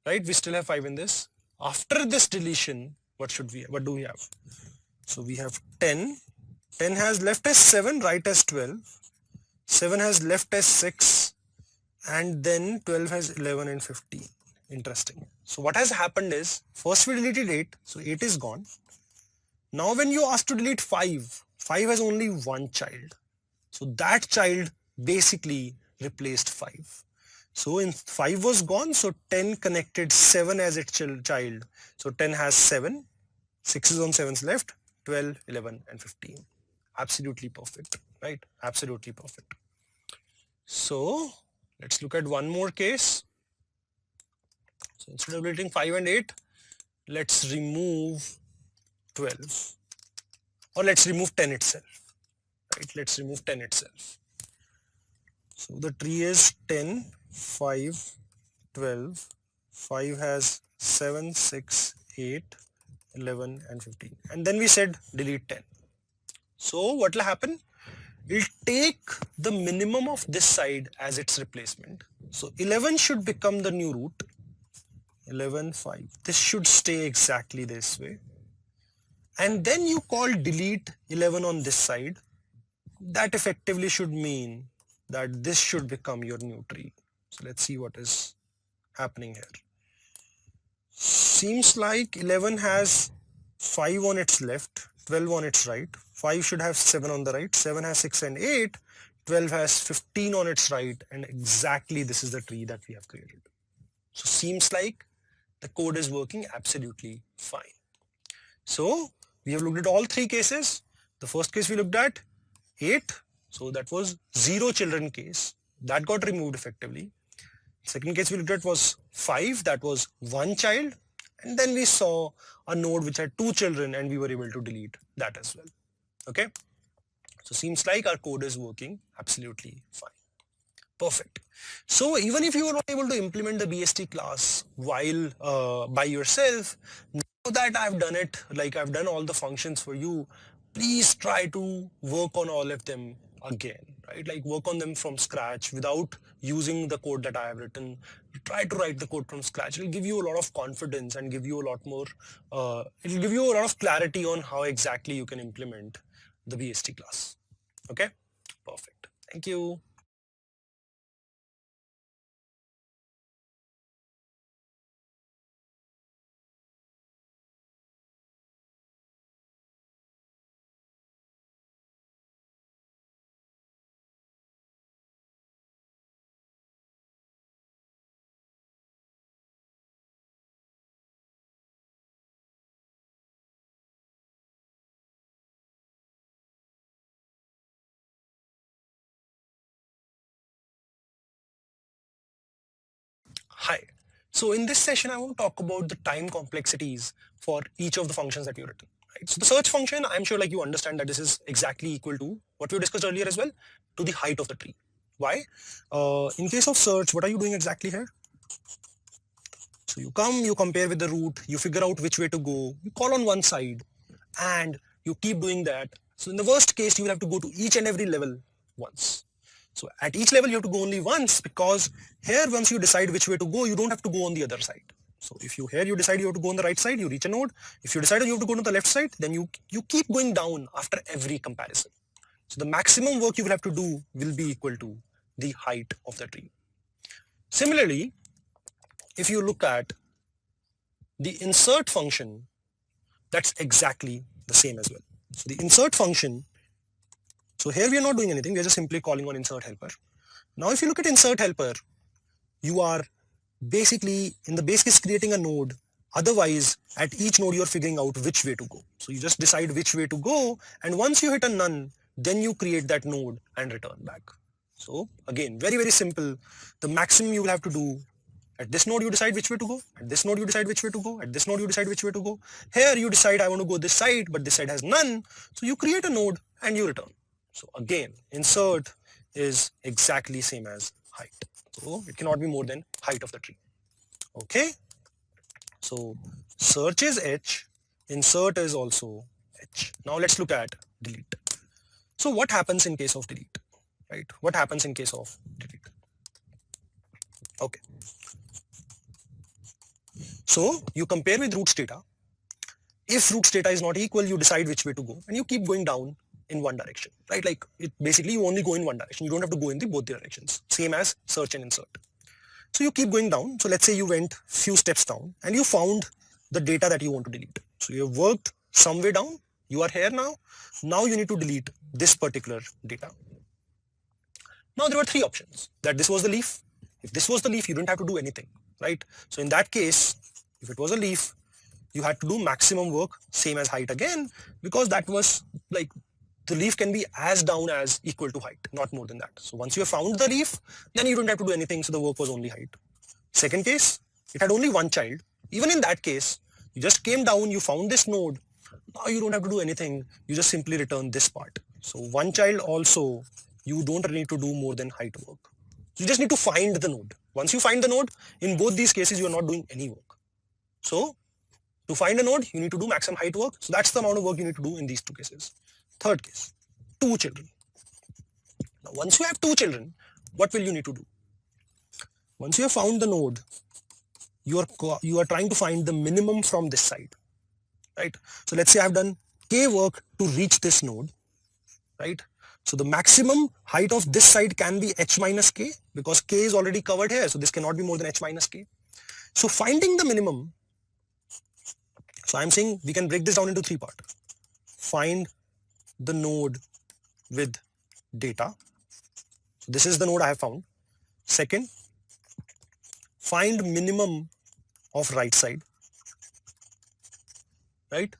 right? We still have 5 in this. After this deletion, what do we have? So we have 10. 10 has left as 7, right as 12. 7 has left as 6. And then 12 has 11 and 15. Interesting. So what has happened is, first we deleted 8. So 8 is gone. Now when you ask to delete 5, 5 has only one child. So that child basically replaced 5. So in 5 was gone, so 10 connected 7 as its child. So 10 has 7, 6 is on 7's left, 12, 11 and 15. Absolutely perfect, right? Absolutely perfect. So let's look at one more case. So instead of deleting 5 and 8, let's remove 12, or let's remove 10 itself, right? Let's remove 10 itself. So the tree is 10, 5, 12, 5 has 7, 6, 8, 11 and 15. And then we said delete 10. So what will happen? We'll take the minimum of this side as its replacement. So 11 should become the new root. 11, 5. This should stay exactly this way. And then you call delete 11 on this side. That effectively should mean that this should become your new tree. So let's see what is happening here. Seems like 11 has 5 on its left, 12 on its right. 5 should have 7 on the right. 7 has 6 and 8. 12 has 15 on its right. And exactly this is the tree that we have created. So seems like the code is working absolutely fine. So we have looked at all 3 cases. The first case we looked at 8. So that was 0 children case. That got removed effectively. Second case we looked at was 5. That was 1 child. And then we saw a node which had 2 children and we were able to delete that as well. Okay. So seems like our code is working absolutely fine. Perfect. So even if you were not able to implement the BST class while by yourself, now that I've done it, like I've done all the functions for you, please try to work on all of them again, right? Like work on them from scratch without using the code that I have written. Try to write the code from scratch. It'll give you a lot of confidence and give you a lot more, it'll give you a lot of clarity on how exactly you can implement the BST class. Okay, perfect. Thank you. Hi. So in this session, I want to talk about the time complexities for each of the functions that you've written. Right? So the search function, I'm sure like you understand that this is exactly equal to what we discussed earlier as well, to the height of the tree. Why? In case of search, what are you doing exactly here? So you come, you compare with the root, you figure out which way to go, you call on one side, and you keep doing that. So in the worst case, you will have to go to each and every level once. So at each level, you have to go only once, because here, once you decide which way to go, you don't have to go on the other side. So if you decide you have to go on the right side, you reach a node. If you decide you have to go to the left side, then you keep going down after every comparison. So the maximum work you will have to do will be equal to the height of the tree. Similarly, if you look at the insert function, that's exactly the same as well. So the insert function, so here we are not doing anything, we are just simply calling on insert helper. Now if you look at insert helper, you are basically in the base case creating a node Otherwise, at each node, you're figuring out which way to go. So you just decide which way to go. And once you hit a none, then you create that node and return back. So again, very, very simple. The maximum you will have to do, at this node, you decide which way to go. At this node, you decide which way to go. At this node, you decide which way to go. Here, you decide I want to go this side, but this side has none. So you create a node and you return. So again, insert is exactly same as height. So it cannot be more than height of the tree. Okay. So search is H, insert is also H. Now let's look at delete. So what happens in case of delete, right? What happens in case of delete? Okay. So you compare with roots data. If roots data is not equal, you decide which way to go and you keep going down in one direction, right? Like basically you only go in one direction. You don't have to go in both directions. Same as search and insert. So you keep going down. So let's say you went few steps down and you found the data that you want to delete. So you have worked some way down. You are here now. Now you need to delete this particular data. Now there were three options. That this was the leaf. If this was the leaf, you didn't have to do anything, right? So in that case, if it was a leaf, you had to do maximum work, same as height again, because that was like the leaf can be as down as equal to height, not more than that. So once you have found the leaf, then you don't have to do anything. So the work was only height. Second case, it had only one child. Even in that case, you just came down, you found this node. Now you don't have to do anything. You just simply return this part. So one child also, you don't need to do more than height work. You just need to find the node. Once you find the node, in both these cases, you are not doing any work. So to find a node, you need to do maximum height work. So that's the amount of work you need to do in these two cases. Third case, two children. Now, once you have two children, what will you need to do? Once you have found the node, you are trying to find the minimum from this side, right? So let's say I've done k work to reach this node, right? So the maximum height of this side can be h minus k because k is already covered here. So this cannot be more than h minus k. So finding the minimum, so I'm saying we can break this down into three parts. Find the node with data. So this is the node I have found. Second, find minimum of right side, right?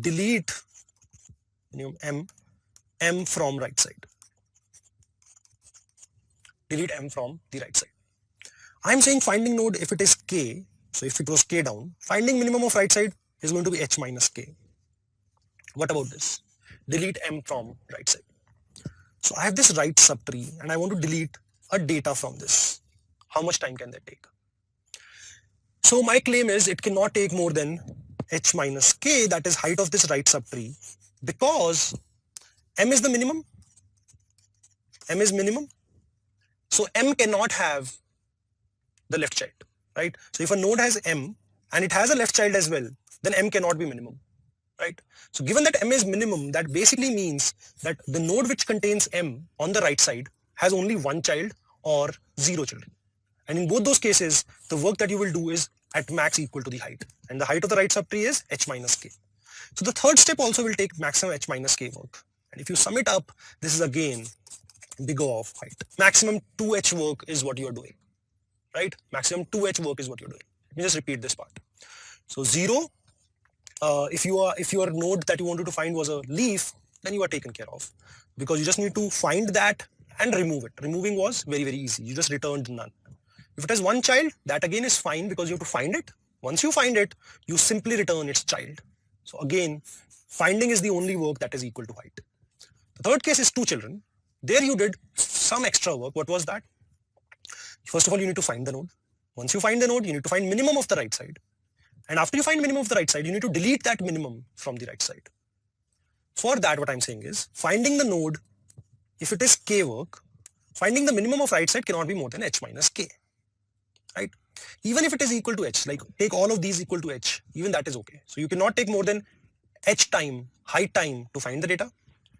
Delete m from right side. Delete m from the right side. I'm saying finding node if it is k, so if it was k down, finding minimum of right side is going to be h minus k. What about this? Delete m from right side. So I have this right subtree and I want to delete a data from this. How much time can that take? So my claim is it cannot take more than h minus k, that is height of this right subtree, because m is the minimum. M is minimum. So m cannot have the left child, right? So if a node has m and it has a left child as well, then m cannot be minimum, right? So given that m is minimum, that basically means that the node which contains m on the right side has only one child or zero children. And in both those cases, the work that you will do is at max equal to the height. And the height of the right subtree is h minus k. So the third step also will take maximum h minus k work. And if you sum it up, this is again big O of height. Maximum 2h work is what you are doing, right? Maximum 2h work is what you're doing. Let me just repeat this part. So 0, if your node that you wanted to find was a leaf, then you are taken care of, because you just need to find that and remove it. Removing was very, very easy. You just returned none. If it has one child, that again is fine because you have to find it. Once you find it, you simply return its child. So again, finding is the only work that is equal to height. The third case is two children. There you did some extra work. What was that? First of all, you need to find the node. Once you find the node, you need to find minimum of the right side. And after you find minimum of the right side, you need to delete that minimum from the right side. For that, what I'm saying is, finding the node, if it is k work, finding the minimum of right side cannot be more than h minus k, right? Even if it is equal to h, like take all of these equal to h, even that is okay. So you cannot take more than h time, height time to find the data.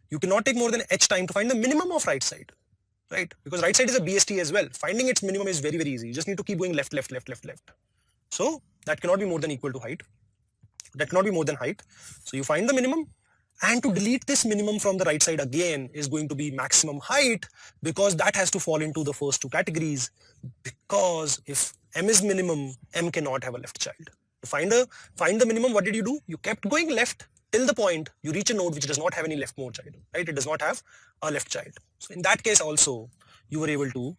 You cannot take more than h time to find the minimum of right side, right? Because right side is a BST as well. Finding its minimum is very, very easy. You just need to keep going left, left, left, left, left. So that cannot be more than equal to height. That cannot be more than height. So you find the minimum, and to delete this minimum from the right side again is going to be maximum height, because that has to fall into the first two categories, because if m is minimum, m cannot have a left child. To find the minimum, what did you do? You kept going left till the point you reach a node which does not have any leftmost child, right? It does not have a left child. So in that case also, you were able to,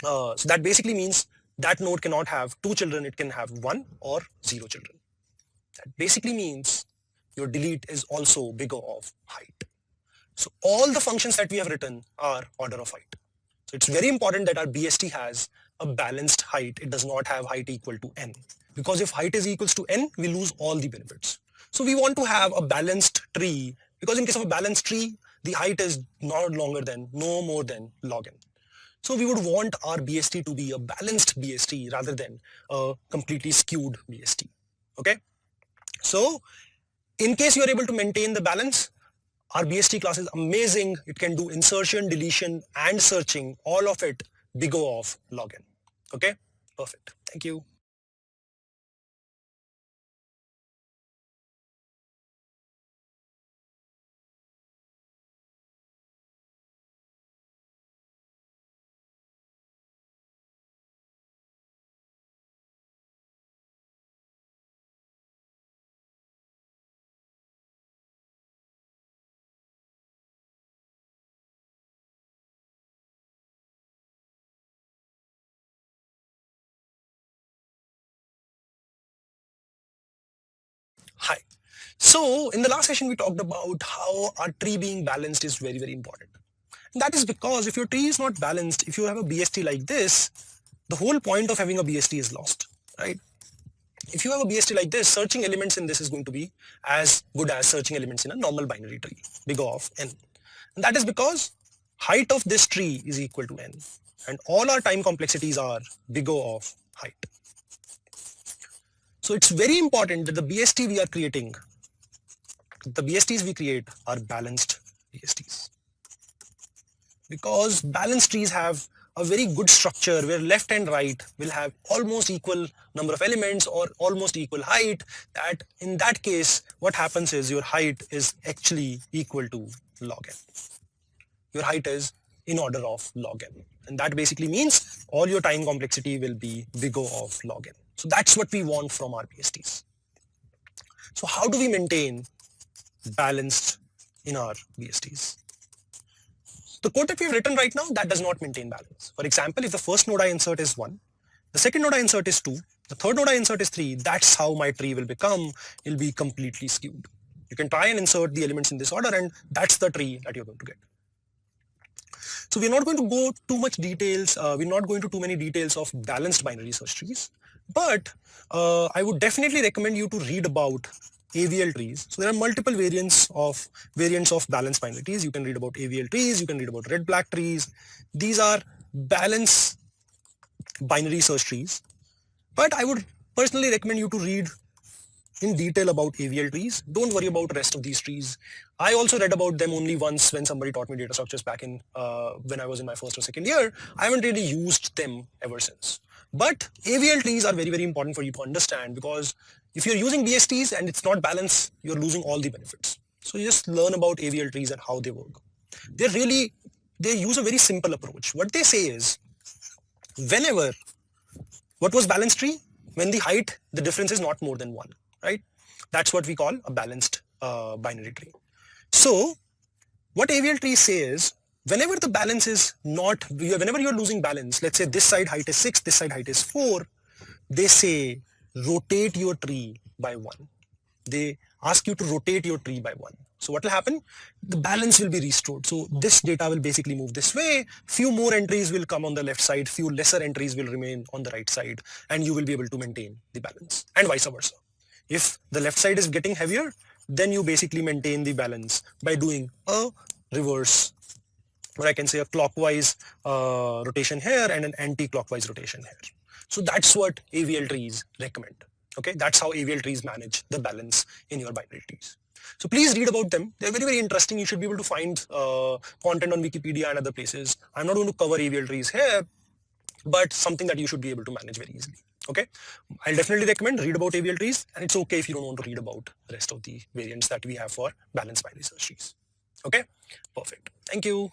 so that basically means that node cannot have 2 children, it can have 1 or 0 children. That basically means your delete is also bigger of height. So all the functions that we have written are order of height. So it's very important that our BST has a balanced height. It does not have height equal to n. Because if height is equals to n, we lose all the benefits. So we want to have a balanced tree, because in case of a balanced tree, the height is no more than log n. So we would want our BST to be a balanced BST rather than a completely skewed BST. Okay. So in case you are able to maintain the balance, our BST class is amazing. It can do insertion, deletion, and searching, all of it big O of log n. Okay, perfect. Thank you. Hi. So in the last session, we talked about how our tree being balanced is very, very important. And that is because if your tree is not balanced, if you have a BST like this, the whole point of having a BST is lost, right? If you have a BST like this, searching elements in this is going to be as good as searching elements in a normal binary tree, big O of n. And that is because height of this tree is equal to n. And all our time complexities are big O of height. So it's very important that the BST we are creating, the BSTs we create are balanced BSTs. Because balanced trees have a very good structure where left and right will have almost equal number of elements or almost equal height, that in that case what happens is your height is actually equal to log n. Your height is in order of log n, and that basically means all your time complexity will be big O of log n. So that's what we want from our BSTs. So how do we maintain balanced in our BSTs? The code that we have written right now, that does not maintain balance. For example, if the first node I insert is 1, the second node I insert is 2, the third node I insert is 3, that's how my tree will become. It will be completely skewed. You can try and insert the elements in this order, and that's the tree that you're going to get. So we're not going to go too much details. We're not going to too many details of balanced binary search trees, but I would definitely recommend you to read about AVL trees. So there are multiple variants of balanced binary trees. You can read about AVL trees. You can read about red-black trees. These are balanced binary search trees. But I would personally recommend you to read in detail about AVL trees. Don't worry about the rest of these trees. I also read about them only once when somebody taught me data structures back in when I was in my first or second year. I haven't really used them ever since. But AVL trees are very, very important for you to understand, because if you're using BSTs and it's not balanced, you're losing all the benefits. So you just learn about AVL trees and how they work. They use a very simple approach. What they say is, whenever, what was balanced tree? When the height, the difference is not more than 1, right? That's what we call a balanced binary tree. So what AVL trees say is, whenever the balance is not, whenever you're losing balance, let's say this side height is 6, this side height is 4, they say rotate your tree by 1. They ask you to rotate your tree by 1. So what will happen? The balance will be restored. So this data will basically move this way. Few more entries will come on the left side, few lesser entries will remain on the right side, and you will be able to maintain the balance, and vice versa. If the left side is getting heavier, then you basically maintain the balance by doing a reverse, or I can say a clockwise rotation here and an anti-clockwise rotation here. So that's what AVL trees recommend. Okay, that's how AVL trees manage the balance in your binary trees. So please read about them. They're very, very interesting. You should be able to find content on Wikipedia and other places. I'm not going to cover AVL trees here, but something that you should be able to manage very easily. Okay, I'll definitely recommend read about AVL trees, and it's okay if you don't want to read about the rest of the variants that we have for balanced binary search trees. Okay, perfect. Thank you.